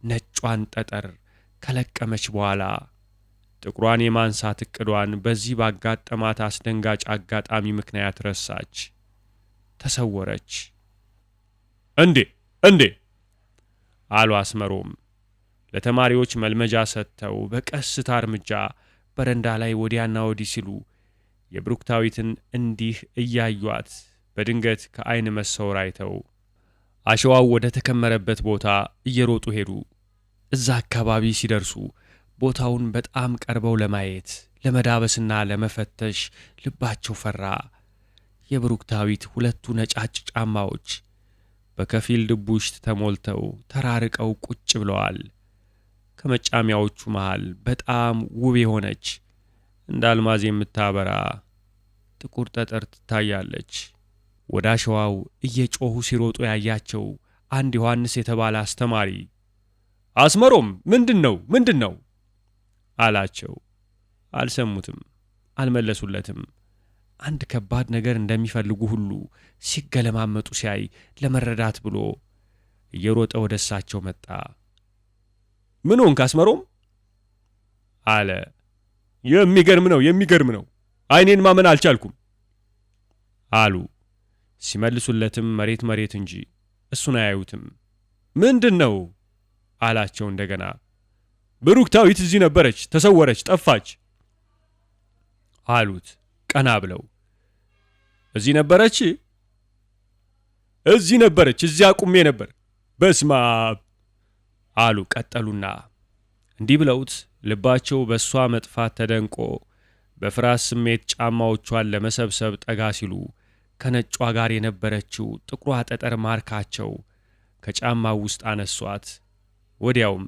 ነጯን ጠጠር ከለቀመች በኋላ ጥቁሯን የማንሳት እቅዷን በዚህ ባጋጠማት አስደንጋጭ አጋጣሚ ምክንያት ረሳች። ተሰወረች። እንዴ አሉ አስመሮም ለተማሪዎች መልመጃ ሰጥተው በቀስታ እርምጃ በረንዳ ላይ ወዲያና ወዲህ ሲሉ የብሩክታዊትን እንዲህ እያዩት በድንገት ከዓይን መሰወር አይተው አሸዋው ወደ ተከመረበት ቦታ እየሮጡ ሄዱ። እዛ አካባቢ ሲደርሱ ቦታውን በጣም ቀርበው ለማየት ለመዳበስና ለመፈተሽ ልባቸው ፈራ። የብሩክታዊት 2 ነጫጭ ጫማዎች በከፊል ድቡሽት ተሞልተው ተራርቀው ቁጭ ብለዋል። ከመጫሚያዎቹ መሃል በጣም ውብ የሆነች እንደ አልማዝ የምታበራ ጥቁር ጠጠር ትታያለች። ወደ አሸዋው እየጮሁ ሲሮጡ ያያቸው አንድ ዮሐንስ የተባለ አስተማሪ አስመሮም ምንድን ነው አላቸው። አልሰሙትም፣ አልመለሱለትም። አንድ ከባድ ነገር እንደሚፈልጉ ሁሉ ሲገለማመጡ ሲያይ ለመረዳት ብሎ እየሮጠ ወደ እሳቸው መጣ። ምን ሆንክ አስመሮም አለ። የሚገርም ነው፣ ዓይኔን ማመን አልቻልኩም አሉ። ሲመልሱለትም መሬት እንጂ እሱን አያዩትም። ምንድን ነው አላቸው እንደገና። ብሩክታዊት እዚህ ነበረች፣ ተሰወረች፣ ጠፋች አሉት ቀና ብለው። እዚህ ነበረች፣ እዚያ ቁሜ ነበር። በስመ አብ አሉ ቀጠሉና። እንዲህ ብለውት ልባቸው በእሷ መጥፋት ተደንቆ በፍርሃት ስሜት ጫማዎቿን ለመሰብሰብ ጠጋ ሲሉ ከነጯ ጋር የነበረችው ጥቁሯ ጠጠር ማርካቸው ከጫማው ውስጥ አነሷት። ወዲያውም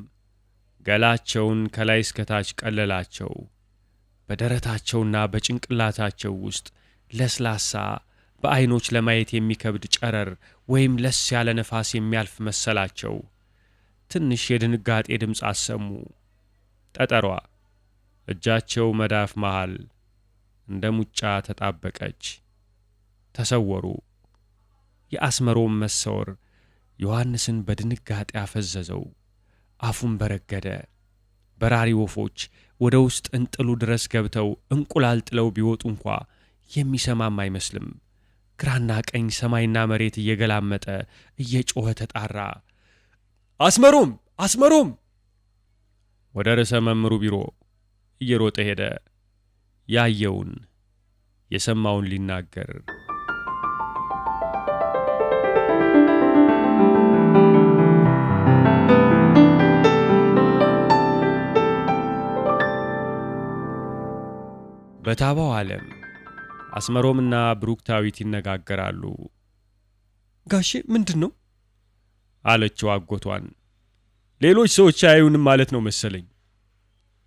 ገላቸውን ከላይ እስከታች ቀለላቸው። በደረታቸውና በጭንቅላታቸው ውስጥ ለስላሳ በዐይኖች ለማየት የሚከብድ ጨረር ወይም ለስ ያለ ነፋስ የሚያልፍ መሰላቸው። ትንሽ የድንጋጤ ድምፅ አሰሙ። ጠጠሯ እጃቸው መዳፍ መሃል እንደ ሙጫ ተጣበቀች። ተሰወሩ። የአስመሮም መሰወር ዮሐንስን በድንጋጤ አፈዘዘው። አፉን በረገደ። በራሪ ወፎች ወደ ውስጥ እንጥሉ ድረስ ገብተው እንቁላል ጥለው ቢወጡ እንኳ የሚሰማም አይመስልም። ግራና ቀኝ ሰማይና መሬት እየገላመጠ እየጮኸ ተጣራ። አስመሮም! አስመሮም! ወደ ርዕሰ መምህሩ ቢሮ እየሮጠ ሄደ። ያየውን የሰማውን ሊናገር። በታባው ዓለም አስመሮምና ብሩክታዊት ይነጋገራሉ። ጋሼ ምንድን ነው አለችው አጎቷን። ሌሎች ሰዎች አያዩንም ማለት ነው መሰለኝ።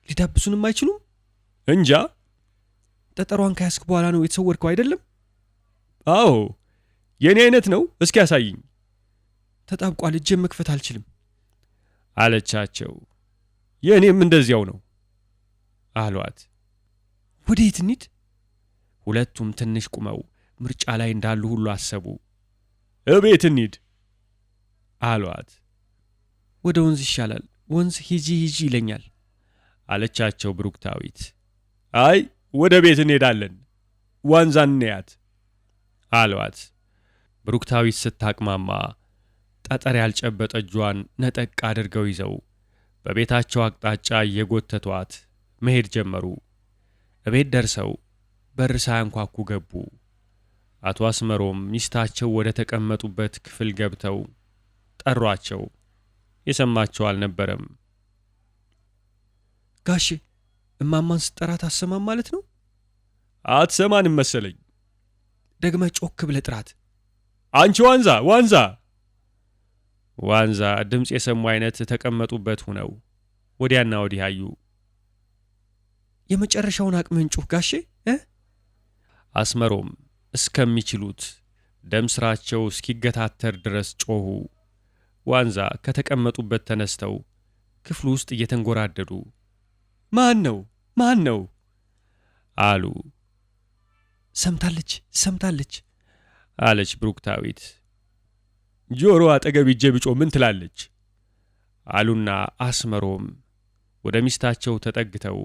ሊዳብሱንም አይችሉም? እንጃ። ጠጠሯን ከያዝክ በኋላ ነው የተሰወርከው አይደለም? አዎ። የኔ አይነት ነው። እስኪ ያሳይኝ። ተጣብቋል፣ እጄን መክፈት አልችልም አለቻቸው። የእኔም እንደዚያው ነው አሏት። ወዴት እንሂድ? ሁለቱም ትንሽ ቁመው ምርጫ ላይ እንዳሉ ሁሉ አሰቡ። እቤት እንሂድ አሏት። ወደ ወንዝ ይሻላል፣ ወንዝ ሂጂ ይለኛል አለቻቸው ብሩክታዊት። አይ ወደ ቤት እንሄዳለን፣ ዋንዛን እንያት አሏት። ብሩክታዊት ስታቅማማ ጠጠር ያልጨበጠ እጇን ነጠቅ አድርገው ይዘው በቤታቸው አቅጣጫ እየጎተቷት መሄድ ጀመሩ። እቤት ደርሰው በር ሳያንኳኩ ገቡ። አቶ አስመሮም ሚስታቸው ወደ ተቀመጡበት ክፍል ገብተው ጠሯቸው። የሰማቸው አልነበረም። ጋሼ እማማን ስጠራት አሰማም ማለት ነው? አትሰማንም መሰለኝ። ደግመ ጮክ ብለህ ጥራት። አንቺ ዋንዛ ዋንዛ! ዋንዛ ድምፅ የሰሙ አይነት ተቀመጡበት ሆነው ወዲያና ወዲህ አዩ። የመጨረሻውን አቅምህን ጩህ ጋሼ። አስመሮም እስከሚችሉት ደም ስራቸው እስኪገታተር ድረስ ጮኹ። ዋንዛ ከተቀመጡበት ተነስተው ክፍሉ ውስጥ እየተንጎራደዱ ማን ነው ማን ነው አሉ። ሰምታለች አለች ብሩክታዊት። ጆሮ አጠገብ ይጄ ብጮ ምን ትላለች አሉና አስመሮም ወደ ሚስታቸው ተጠግተው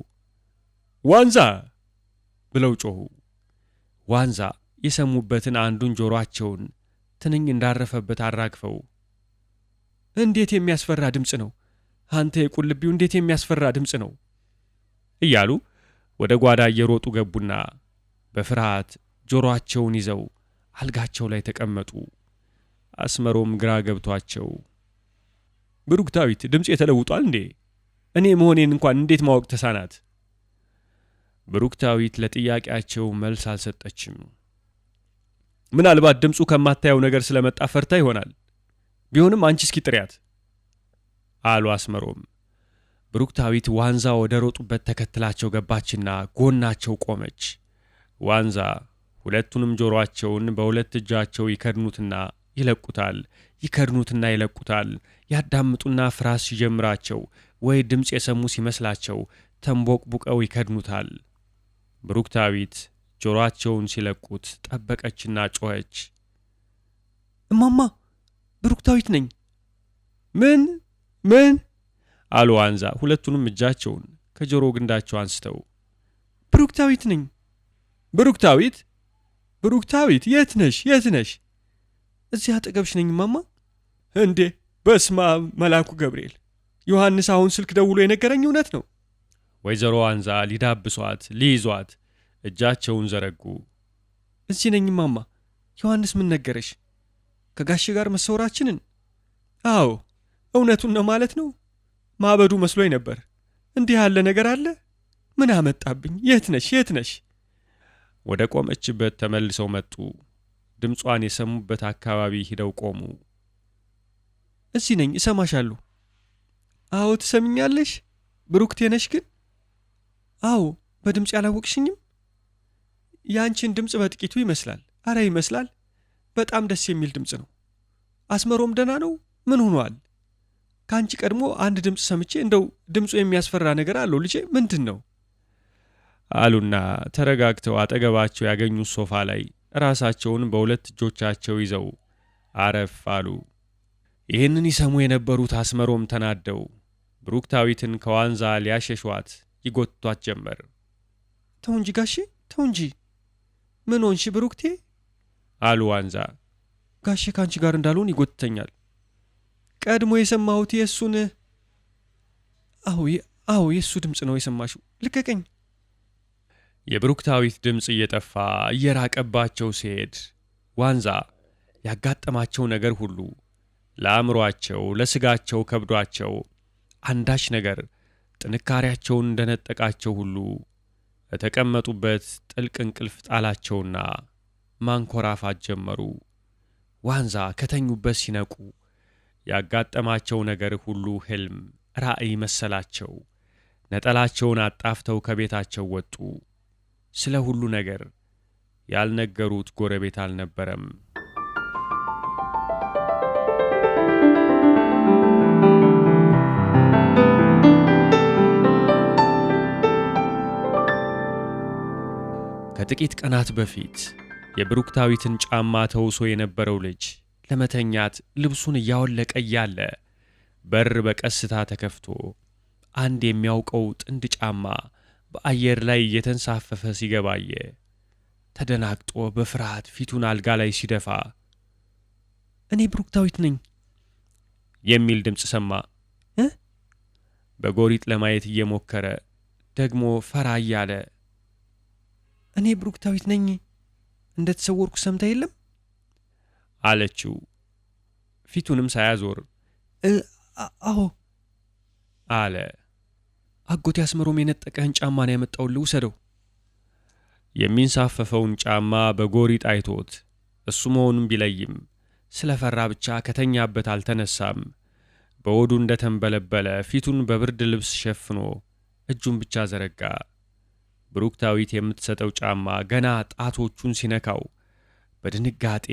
ዋንዛ ብለው ጮኹ። ዋንዛ የሰሙበትን አንዱን ጆሮአቸውን ትንኝ እንዳረፈበት አራግፈው እንዴት የሚያስፈራ ድምፅ ነው! አንተ የቁልቢው እንዴት የሚያስፈራ ድምፅ ነው! እያሉ ወደ ጓዳ እየሮጡ ገቡና በፍርሃት ጆሮአቸውን ይዘው አልጋቸው ላይ ተቀመጡ። አስመሮም ግራ ገብቷቸው ብሩክታዊት ድምፅ ተለውጧል እንዴ? እኔ መሆኔን እንኳን እንዴት ማወቅ ተሳናት? ብሩክታዊት ለጥያቄያቸው መልስ አልሰጠችም። ምናልባት ድምፁ ከማታየው ነገር ስለመጣ ፈርታ ይሆናል። ቢሆንም አንቺ እስኪ ጥሪያት አሉ አስመሮም። ብሩክታዊት ዋንዛ ወደ ሮጡበት ተከትላቸው ገባችና ጎናቸው ቆመች። ዋንዛ ሁለቱንም ጆሮአቸውን በሁለት እጃቸው ይከድኑትና ይለቁታል፣ ይከድኑትና ይለቁታል። ያዳምጡና ፍርሃት ሲጀምራቸው ወይ ድምፅ የሰሙ ሲመስላቸው ተንቦቅቡቀው ይከድኑታል። ብሩክታዊት ጆሮአቸውን ሲለቁት ጠበቀችና ጮኸች። እማማ ብሩክታዊት ነኝ። ምን አሉ ዋንዛ ሁለቱንም እጃቸውን ከጆሮ ግንዳቸው አንስተው። ብሩክታዊት ነኝ። ብሩክታዊት የት ነሽ? እዚህ አጠገብሽ ነኝ እማማ። እንዴ በስመ አብ! መልአኩ ገብርኤል ዮሐንስ አሁን ስልክ ደውሎ የነገረኝ እውነት ነው። ወይዘሮ ዋንዛ ሊዳብሷት ሊይዟት እጃቸውን ዘረጉ። እዚህ ነኝ እማማ። ዮሐንስ ምን ነገረሽ? ከጋሼ ጋር መሰወራችንን? አዎ እውነቱን ነው ማለት ነው። ማበዱ መስሎኝ ነበር። እንዲህ ያለ ነገር አለ? ምን አመጣብኝ? የት ነሽ? የት ነሽ? ወደ ቆመችበት ተመልሰው መጡ። ድምጿን የሰሙበት አካባቢ ሂደው ቆሙ። እዚህ ነኝ፣ እሰማሻለሁ። አዎ ትሰምኛለሽ? ብሩክቴ ነሽ ግን? አዎ። በድምፅ ያላወቅሽኝም? ያንቺን ድምፅ በጥቂቱ ይመስላል። አረ ይመስላል። በጣም ደስ የሚል ድምፅ ነው። አስመሮም ደህና ነው? ምን ሆኗል? ከአንቺ ቀድሞ አንድ ድምፅ ሰምቼ እንደው ድምፁ የሚያስፈራ ነገር አለው ልጄ፣ ምንድን ነው አሉና ተረጋግተው አጠገባቸው ያገኙት ሶፋ ላይ ራሳቸውን በሁለት እጆቻቸው ይዘው አረፍ አሉ። ይህንን ይሰሙ የነበሩት አስመሮም ተናደው ብሩክታዊትን ከዋንዛ ሊያሸሿት ይጎትቷት ጀመር። ተው እንጂ ጋሼ፣ ተው እንጂ። ምን ሆንሽ ብሩክቴ? አሉ ዋንዛ። ጋሼ ከአንቺ ጋር እንዳልሆን ይጎትተኛል። ቀድሞ የሰማሁት የእሱን... አዎ የእሱ ድምፅ ነው የሰማሽው። ልቀቀኝ። የብሩክታዊት ድምፅ እየጠፋ እየራቀባቸው ሲሄድ ዋንዛ ያጋጠማቸው ነገር ሁሉ ለአእምሯቸው ለስጋቸው ከብዷቸው አንዳች ነገር ጥንካሬያቸውን እንደነጠቃቸው ሁሉ የተቀመጡበት ጥልቅ እንቅልፍ ጣላቸውና ማንኮራፋት ጀመሩ። ዋንዛ ከተኙበት ሲነቁ ያጋጠማቸው ነገር ሁሉ ሕልም፣ ራእይ መሰላቸው። ነጠላቸውን አጣፍተው ከቤታቸው ወጡ። ስለ ሁሉ ነገር ያልነገሩት ጎረቤት አልነበረም። ከጥቂት ቀናት በፊት የብሩክታዊትን ጫማ ተውሶ የነበረው ልጅ ለመተኛት ልብሱን እያወለቀ እያለ በር በቀስታ ተከፍቶ አንድ የሚያውቀው ጥንድ ጫማ በአየር ላይ እየተንሳፈፈ ሲገባየ ተደናግጦ በፍርሃት ፊቱን አልጋ ላይ ሲደፋ እኔ ብሩክታዊት ነኝ የሚል ድምፅ ሰማ። በጎሪጥ ለማየት እየሞከረ ደግሞ ፈራ እያለ እኔ ብሩክታዊት ነኝ እንደተሰወርኩ ሰምታ የለም አለችው። ፊቱንም ሳያዞር አዎ አለ። አጎቴ አስመሮም የነጠቀህን ጫማ ነው ያመጣውልህ፣ ውሰደው። የሚንሳፈፈውን ጫማ በጎሪጥ አይቶት እሱ መሆኑን ቢለይም ስለፈራ ብቻ ከተኛበት አልተነሳም። በወዱ እንደተንበለበለ ፊቱን በብርድ ልብስ ሸፍኖ እጁን ብቻ ዘረጋ። ብሩክታዊት የምትሰጠው ጫማ ገና ጣቶቹን ሲነካው በድንጋጤ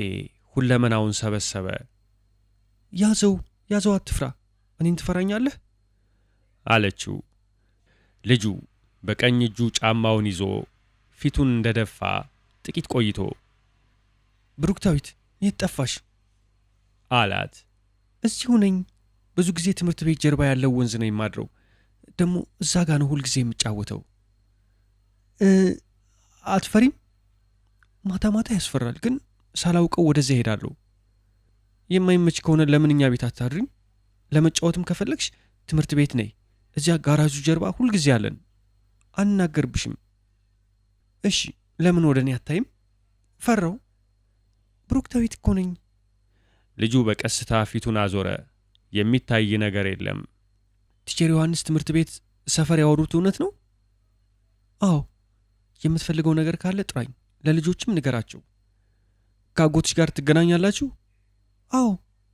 ሁለመናውን ሰበሰበ። ያዘው፣ አትፍራ። እኔን ትፈራኛለህ? አለችው። ልጁ በቀኝ እጁ ጫማውን ይዞ ፊቱን እንደደፋ ጥቂት ቆይቶ ብሩክታዊት የት ጠፋሽ? አላት። እዚሁ ነኝ። ብዙ ጊዜ ትምህርት ቤት ጀርባ ያለው ወንዝ ነው የማድረው። ደግሞ እዛ ጋ ነው ሁልጊዜ የምጫወተው። አትፈሪም? ማታ ማታ ያስፈራል፣ ግን ሳላውቀው ወደዚያ እሄዳለሁ። የማይመች ከሆነ ለምን እኛ ቤት አታድሪም? ለመጫወትም ከፈለግሽ ትምህርት ቤት ነይ። እዚያ ጋራዡ ጀርባ ሁልጊዜ አለን። አናገርብሽም። እሺ፣ ለምን ወደ እኔ አታይም? ፈራው። ብሩክታዊት እኮ ነኝ። ልጁ በቀስታ ፊቱን አዞረ። የሚታይ ነገር የለም። ቲቸር ዮሐንስ ትምህርት ቤት ሰፈር ያወሩት እውነት ነው? አዎ። የምትፈልገው ነገር ካለ ጥራኝ፣ ለልጆችም ንገራቸው። ከአጎትሽ ጋር ትገናኛላችሁ? አዎ፣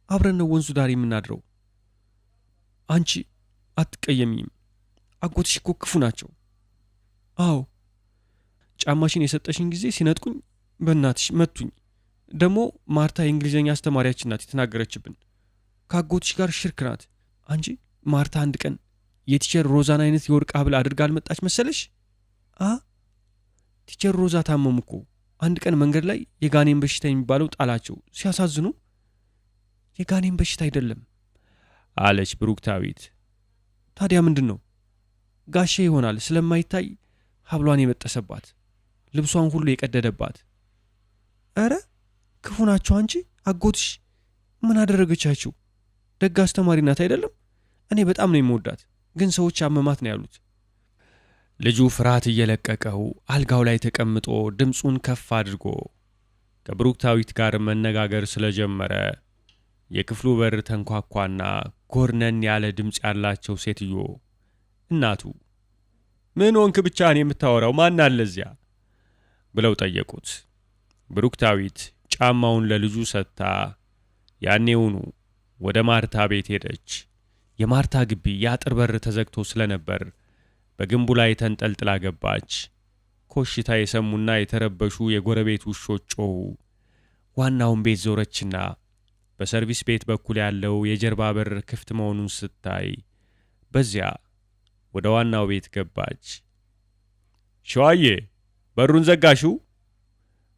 አብረን ነው ወንዙ ዳር የምናድረው። አንቺ አትቀየሚም? አጎትሽ እኮ ክፉ ናቸው። አዎ፣ ጫማሽን የሰጠሽኝ ጊዜ ሲነጥቁኝ በእናትሽ መቱኝ። ደግሞ ማርታ የእንግሊዝኛ አስተማሪያችን ናት የተናገረችብን። ከአጎትሽ ጋር ሽርክ ናት። አንቺ ማርታ አንድ ቀን የቲቸር ሮዛን አይነት የወርቅ ሐብል አድርጋ አልመጣች መሰለሽ? ቲቸር ሮዛ ታመሙ እኮ። አንድ ቀን መንገድ ላይ የጋኔን በሽታ የሚባለው ጣላቸው። ሲያሳዝኑ። የጋኔን በሽታ አይደለም አለች ብሩክታዊት። ታዲያ ምንድን ነው? ጋሼ ይሆናል ስለማይታይ ሐብሏን የበጠሰባት፣ ልብሷን ሁሉ የቀደደባት። ኧረ ክፉ ናቸው። አንቺ አጎትሽ ምን አደረገቻችሁ? ደግ አስተማሪ ናት አይደለም? እኔ በጣም ነው የምወዳት፣ ግን ሰዎች አመማት ነው ያሉት። ልጁ ፍርሃት እየለቀቀው አልጋው ላይ ተቀምጦ ድምፁን ከፍ አድርጎ ከብሩክታዊት ጋር መነጋገር ስለጀመረ የክፍሉ በር ተንኳኳና ጎርነን ያለ ድምፅ ያላቸው ሴትዮ እናቱ ምን ሆንክ ብቻህን የምታወራው? ማን አለ እዚያ? ብለው ጠየቁት። ብሩክታዊት ጫማውን ለልጁ ሰጥታ ያኔውኑ ወደ ማርታ ቤት ሄደች። የማርታ ግቢ የአጥር በር ተዘግቶ ስለነበር በግንቡ ላይ ተንጠልጥላ ገባች። ኮሽታ የሰሙና የተረበሹ የጎረቤት ውሾች ጮኹ። ዋናውን ቤት ዞረችና በሰርቪስ ቤት በኩል ያለው የጀርባ በር ክፍት መሆኑን ስታይ በዚያ ወደ ዋናው ቤት ገባች። ሸዋዬ በሩን ዘጋሽው?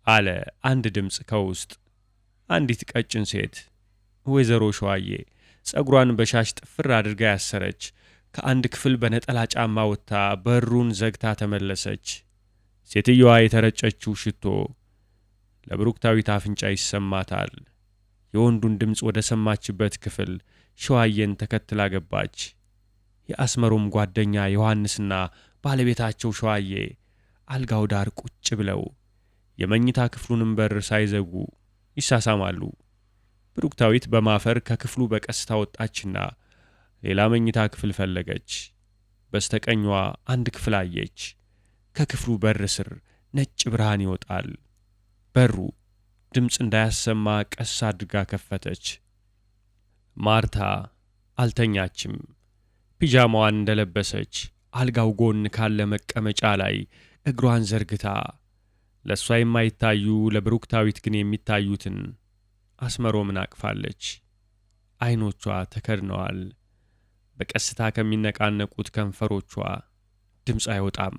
አለ አንድ ድምፅ ከውስጥ። አንዲት ቀጭን ሴት ወይዘሮ ሸዋዬ ጸጉሯን በሻሽ ጥፍር አድርጋ ያሰረች ከአንድ ክፍል በነጠላ ጫማ ወጥታ በሩን ዘግታ ተመለሰች። ሴትየዋ የተረጨችው ሽቶ ለብሩክታዊት አፍንጫ ይሰማታል። የወንዱን ድምፅ ወደ ሰማችበት ክፍል ሸዋዬን ተከትላ ገባች። የአስመሮም ጓደኛ ዮሐንስና ባለቤታቸው ሸዋዬ አልጋው ዳር ቁጭ ብለው የመኝታ ክፍሉንም በር ሳይዘጉ ይሳሳማሉ። ብሩክታዊት በማፈር ከክፍሉ በቀስታ ወጣችና ሌላ መኝታ ክፍል ፈለገች። በስተቀኟ አንድ ክፍል አየች። ከክፍሉ በር ስር ነጭ ብርሃን ይወጣል። በሩ ድምፅ እንዳያሰማ ቀስ አድርጋ ከፈተች። ማርታ አልተኛችም። ፒጃማዋን እንደለበሰች አልጋው ጎን ካለ መቀመጫ ላይ እግሯን ዘርግታ ለእሷ የማይታዩ ለብሩክታዊት ግን የሚታዩትን አስመሮምን አቅፋለች። ዓይኖቿ ተከድነዋል። በቀስታ ከሚነቃነቁት ከንፈሮቿ ድምፅ አይወጣም።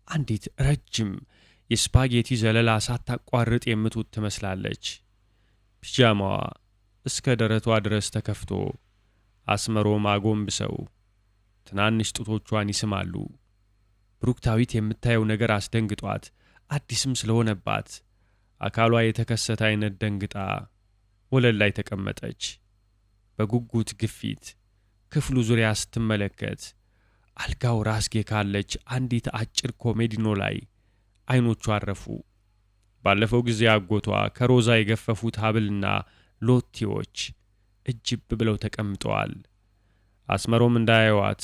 አንዲት ረጅም የስፓጌቲ ዘለላ ሳታቋርጥ የምትውጥ ትመስላለች። ፒጃማዋ እስከ ደረቷ ድረስ ተከፍቶ አስመሮም አጎንብሰው ትናንሽ ጡቶቿን ይስማሉ። ብሩክታዊት የምታየው ነገር አስደንግጧት አዲስም ስለሆነባት አካሏ የተከሰተ አይነት ደንግጣ ወለል ላይ ተቀመጠች። በጉጉት ግፊት ክፍሉ ዙሪያ ስትመለከት አልጋው ራስጌ ካለች አንዲት አጭር ኮሜዲኖ ላይ አይኖቹ አረፉ። ባለፈው ጊዜ አጎቷ ከሮዛ የገፈፉት ሀብልና ሎቲዎች እጅብ ብለው ተቀምጠዋል። አስመሮም እንዳያዩዋት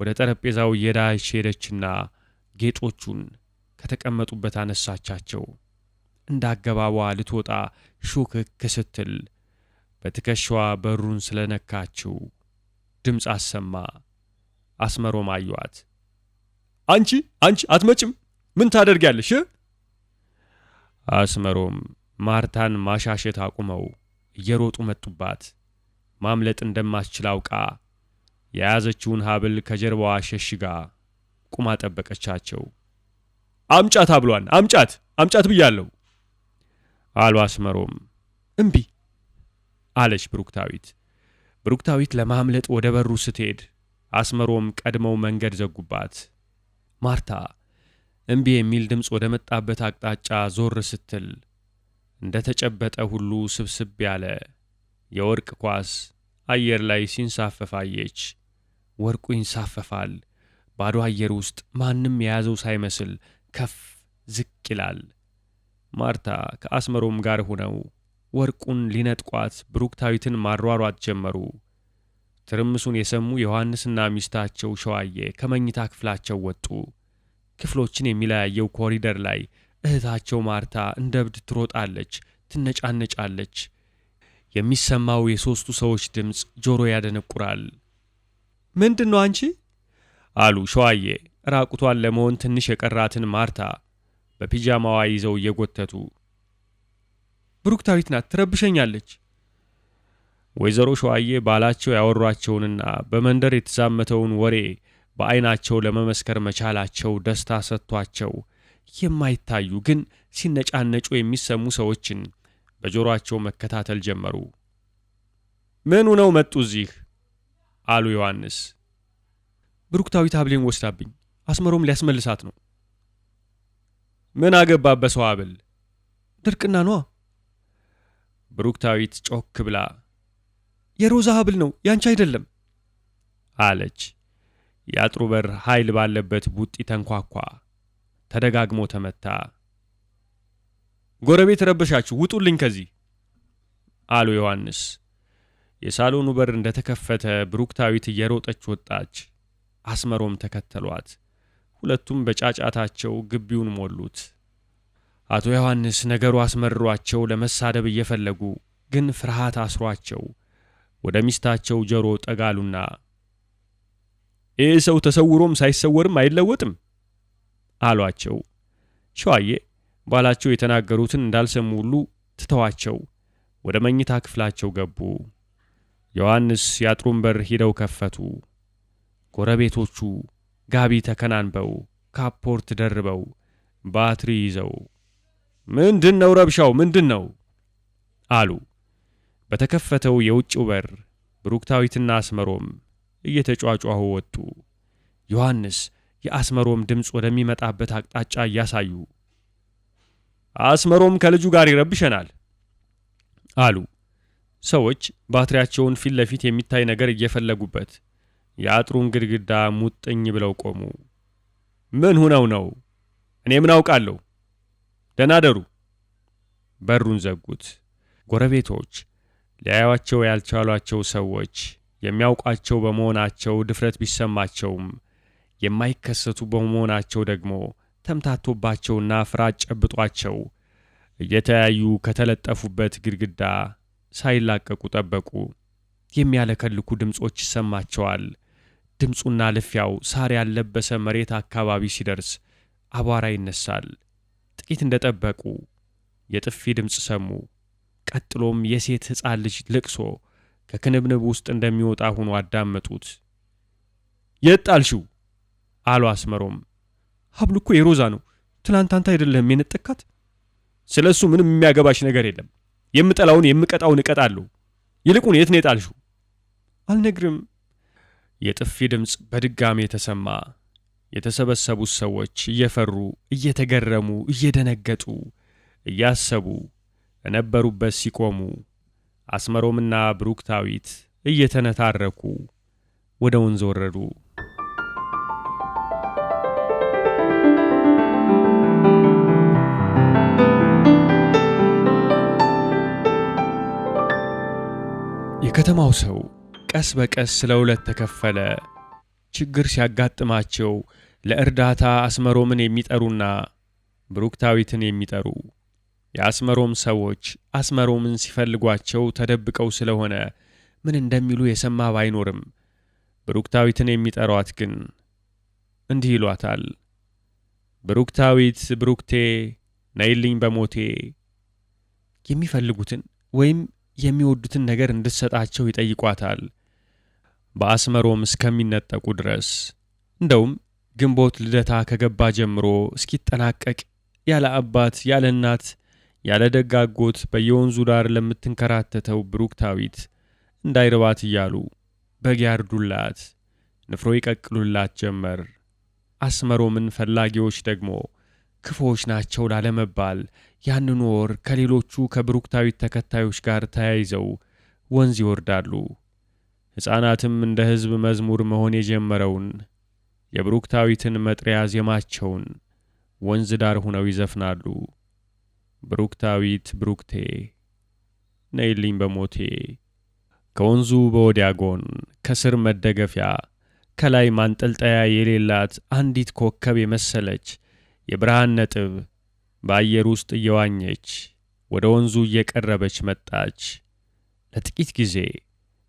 ወደ ጠረጴዛው እየዳች ሄደችና ጌጦቹን ከተቀመጡበት አነሳቻቸው። እንዳገባቧ ልትወጣ ሹክክ ስትል በትከሻዋ በሩን ስለነካችው ድምፅ አሰማ። አስመሮም አዩዋት። አንቺ አትመጭም? ምን ታደርጊያለሽ? አስመሮም ማርታን ማሻሸት አቁመው እየሮጡ መጡባት። ማምለጥ እንደማትችል አውቃ የያዘችውን ሀብል ከጀርባዋ ሸሽጋ ቁማ ጠበቀቻቸው። አምጫት አብሏን፣ አምጫት ብያለሁ አሉ አስመሮም። እምቢ አለች ብሩክታዊት። ብሩክታዊት ለማምለጥ ወደ በሩ ስትሄድ አስመሮም ቀድመው መንገድ ዘጉባት። ማርታ እምቢ የሚል ድምፅ ወደ መጣበት አቅጣጫ ዞር ስትል እንደ ተጨበጠ ሁሉ ስብስብ ያለ የወርቅ ኳስ አየር ላይ ሲንሳፈፍ አየች። ወርቁ ይንሳፈፋል። ባዶ አየር ውስጥ ማንም የያዘው ሳይመስል ከፍ ዝቅ ይላል። ማርታ ከአስመሮም ጋር ሆነው ወርቁን ሊነጥቋት ብሩክታዊትን ማሯሯጥ ጀመሩ። ትርምሱን የሰሙ ዮሐንስና ሚስታቸው ሸዋዬ ከመኝታ ክፍላቸው ወጡ። ክፍሎችን የሚለያየው ኮሪደር ላይ እህታቸው ማርታ እንደ እብድ ትሮጣለች፣ ትነጫነጫለች። የሚሰማው የሦስቱ ሰዎች ድምፅ ጆሮ ያደነቁራል። ምንድን ነው አንቺ? አሉ ሸዋዬ ራቁቷን ለመሆን ትንሽ የቀራትን ማርታ በፒጃማዋ ይዘው እየጎተቱ። ብሩክታዊት ናት፣ ትረብሸኛለች። ወይዘሮ ሸዋዬ ባላቸው ያወሯቸውንና በመንደር የተዛመተውን ወሬ በዓይናቸው ለመመስከር መቻላቸው ደስታ ሰጥቷቸው የማይታዩ ግን ሲነጫነጩ የሚሰሙ ሰዎችን በጆሮአቸው መከታተል ጀመሩ። ምኑ ነው መጡ እዚህ? አሉ ዮሐንስ። ብሩክታዊት ሀብሌን ወስዳብኝ፣ አስመሮም ሊያስመልሳት ነው። ምን አገባበት በሰው ሀብል? ድርቅና ነዋ። ብሩክታዊት ጮክ ብላ የሮዛ ሀብል ነው ያንቺ አይደለም አለች። የአጥሩ በር ኃይል ባለበት ቡጢ ተንኳኳ። ተደጋግሞ ተመታ። ጎረቤት ረበሻችሁ፣ ውጡልኝ ከዚህ አሉ ዮሐንስ። የሳሎኑ በር እንደተከፈተ ብሩክታዊት እየሮጠች ወጣች። አስመሮም ተከተሏት። ሁለቱም በጫጫታቸው ግቢውን ሞሉት። አቶ ዮሐንስ ነገሩ አስመርሯቸው ለመሳደብ እየፈለጉ ግን ፍርሃት አስሯቸው ወደ ሚስታቸው ጆሮ ጠጋሉና ይህ ሰው ተሰውሮም ሳይሰወርም አይለወጥም አሏቸው። ሸዋዬ ባላቸው የተናገሩትን እንዳልሰሙ ሁሉ ትተዋቸው ወደ መኝታ ክፍላቸው ገቡ። ዮሐንስ ያጥሩን በር ሂደው ከፈቱ። ጎረቤቶቹ ጋቢ ተከናንበው ካፖርት ደርበው ባትሪ ይዘው ምንድነው ረብሻው ምንድነው አሉ። በተከፈተው የውጭው በር ብሩክታዊትና አስመሮም እየተጫጫሁ ወጡ። ዮሐንስ የአስመሮም ድምፅ ወደሚመጣበት አቅጣጫ እያሳዩ አስመሮም ከልጁ ጋር ይረብሸናል አሉ። ሰዎች ባትሪያቸውን ፊት ለፊት የሚታይ ነገር እየፈለጉበት የአጥሩን ግድግዳ ሙጥኝ ብለው ቆሙ። ምን ሆነው ነው? እኔ ምን አውቃለሁ? ደህና ደሩ። በሩን ዘጉት። ጎረቤቶች ሊያዩዋቸው ያልቻሏቸው ሰዎች የሚያውቋቸው በመሆናቸው ድፍረት ቢሰማቸውም የማይከሰቱ በመሆናቸው ደግሞ ተምታቶባቸውና ፍርሃት ጨብጧቸው እየተያዩ ከተለጠፉበት ግድግዳ ሳይላቀቁ ጠበቁ። የሚያለከልኩ ድምጾች ይሰማቸዋል። ድምፁና ልፊያው ሳር ያለበሰ መሬት አካባቢ ሲደርስ አቧራ ይነሳል። ጥቂት እንደጠበቁ የጥፊ ድምፅ ሰሙ። ቀጥሎም የሴት ሕፃን ልጅ ልቅሶ ከክንብንብ ውስጥ እንደሚወጣ ሆኖ አዳመጡት። የት ጣልሽው? አሉ አስመሮም። ሀብሉ እኮ የሮዛ ነው። ትናንት አንተ አይደለም የነጠቃት? ስለ እሱ ምንም የሚያገባሽ ነገር የለም። የምጠላውን የምቀጣውን እቀጣለሁ። ይልቁን የት ነው የጣልሽው? አልነግርም። የጥፊ ድምፅ በድጋሜ ተሰማ። የተሰበሰቡት ሰዎች እየፈሩ እየተገረሙ እየደነገጡ እያሰቡ የነበሩበት ሲቆሙ አስመሮምና ብሩክታዊት እየተነታረኩ ወደ ወንዝ ወረዱ። የከተማው ሰው ቀስ በቀስ ለሁለት ተከፈለ። ችግር ሲያጋጥማቸው ለእርዳታ አስመሮምን የሚጠሩና ብሩክታዊትን የሚጠሩ። የአስመሮም ሰዎች አስመሮምን ሲፈልጓቸው ተደብቀው ስለሆነ ምን እንደሚሉ የሰማ ባይኖርም ብሩክታዊትን የሚጠሯት ግን እንዲህ ይሏታል። ብሩክታዊት፣ ብሩክቴ ነይልኝ በሞቴ። የሚፈልጉትን ወይም የሚወዱትን ነገር እንድትሰጣቸው ይጠይቋታል። በአስመሮም እስከሚነጠቁ ድረስ። እንደውም ግንቦት ልደታ ከገባ ጀምሮ እስኪጠናቀቅ ያለ አባት ያለ እናት ያለ ደጋጎት በየወንዙ ዳር ለምትንከራተተው ብሩክታዊት እንዳይርባት እያሉ በግ ያርዱላት፣ ንፍሮ ይቀቅሉላት ጀመር። አስመሮምን ፈላጊዎች ደግሞ ክፉዎች ናቸው ላለመባል ያንኑ ወር ከሌሎቹ ከብሩክታዊት ተከታዮች ጋር ተያይዘው ወንዝ ይወርዳሉ። ሕፃናትም እንደ ሕዝብ መዝሙር መሆን የጀመረውን የብሩክታዊትን መጥሪያ ዜማቸውን ወንዝ ዳር ሆነው ይዘፍናሉ። ብሩክታዊት ብሩክቴ ነይልኝ በሞቴ። ከወንዙ በወዲያ ጎን ከስር መደገፊያ ከላይ ማንጠልጠያ የሌላት አንዲት ኮከብ የመሰለች የብርሃን ነጥብ በአየር ውስጥ እየዋኘች ወደ ወንዙ እየቀረበች መጣች። ለጥቂት ጊዜ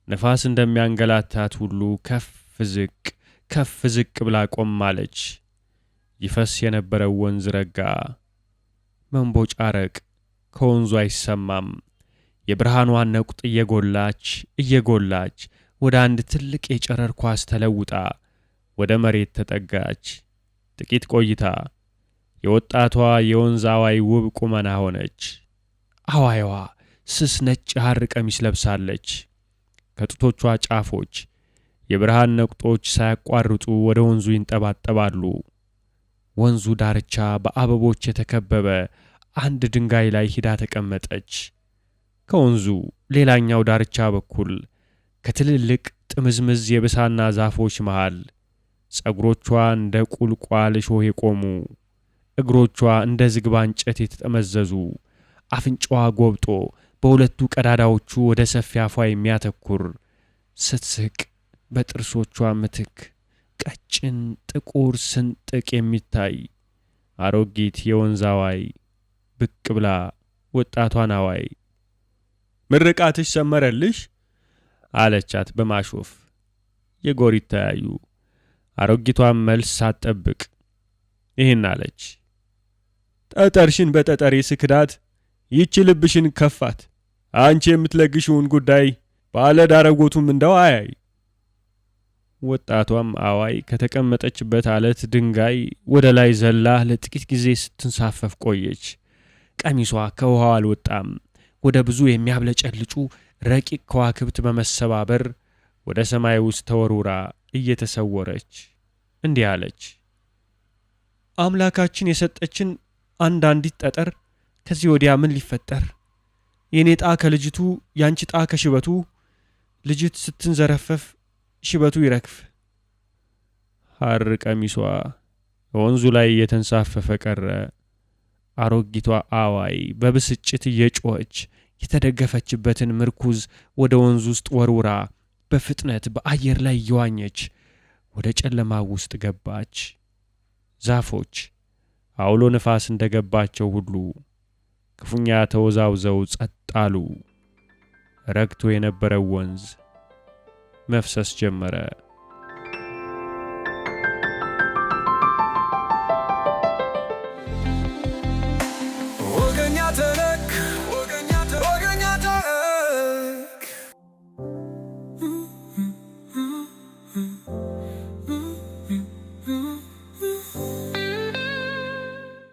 ነፋስ እንደሚያንገላታት ሁሉ ከፍ ዝቅ ብላ ቆማለች። ይፈስ የነበረው ወንዝ ረጋ። መንቦጫረቅ ከወንዙ አይሰማም። የብርሃኗን ነቁጥ እየጎላች ወደ አንድ ትልቅ የጨረር ኳስ ተለውጣ ወደ መሬት ተጠጋች። ጥቂት ቆይታ የወጣቷ የወንዝ አዋይ ውብ ቁመና ሆነች። አዋይዋ ስስ ነጭ ሐር ቀሚስ ለብሳለች። ከጡቶቿ ጫፎች የብርሃን ነቁጦች ሳያቋርጡ ወደ ወንዙ ይንጠባጠባሉ። ወንዙ ዳርቻ በአበቦች የተከበበ አንድ ድንጋይ ላይ ሂዳ ተቀመጠች። ከወንዙ ሌላኛው ዳርቻ በኩል ከትልልቅ ጥምዝምዝ የብሳና ዛፎች መሃል ጸጉሮቿ እንደ ቁልቋል እሾህ የቆሙ፣ እግሮቿ እንደ ዝግባ እንጨት የተጠመዘዙ፣ አፍንጫዋ ጎብጦ በሁለቱ ቀዳዳዎቹ ወደ ሰፊ አፏ የሚያተኩር ስትስቅ በጥርሶቿ ምትክ ቀጭን ጥቁር ስንጥቅ የሚታይ አሮጊት የወንዝ አዋይ ብቅ ብላ ወጣቷን አዋይ ምርቃትሽ ሰመረልሽ አለቻት በማሾፍ። የጎሪት ተያዩ። አሮጊቷም መልስ ሳትጠብቅ ይህን አለች። ጠጠርሽን በጠጠሬ ስክዳት ይቺ ልብሽን ከፋት። አንቺ የምትለግሽውን ጉዳይ ባለ ዳረጎቱም እንደው አያይ። ወጣቷም አዋይ ከተቀመጠችበት አለት ድንጋይ ወደ ላይ ዘላ ለጥቂት ጊዜ ስትንሳፈፍ ቆየች። ቀሚሷ ከውሃው አልወጣም። ወደ ብዙ የሚያብለጨልጩ ረቂቅ ከዋክብት በመሰባበር ወደ ሰማይ ውስጥ ተወርውራ እየተሰወረች እንዲህ አለች። አምላካችን የሰጠችን አንዲት ጠጠር ከዚህ ወዲያ ምን ሊፈጠር? የኔ ጣ ከልጅቱ ያንቺ ጣ ከሽበቱ ልጅት ስትንዘረፈፍ ሽበቱ ይረግፍ። ሐር ቀሚሷ ወንዙ ላይ እየተንሳፈፈ ቀረ። አሮጊቷ አዋይ በብስጭት እየጮኸች የተደገፈችበትን ምርኩዝ ወደ ወንዙ ውስጥ ወርውራ በፍጥነት በአየር ላይ እየዋኘች ወደ ጨለማ ውስጥ ገባች። ዛፎች አውሎ ነፋስ እንደገባቸው ሁሉ ክፉኛ ተወዛውዘው ጸጥ አሉ። ረግቶ የነበረው ወንዝ መፍሰስ ጀመረ። ወገኛ ተረክ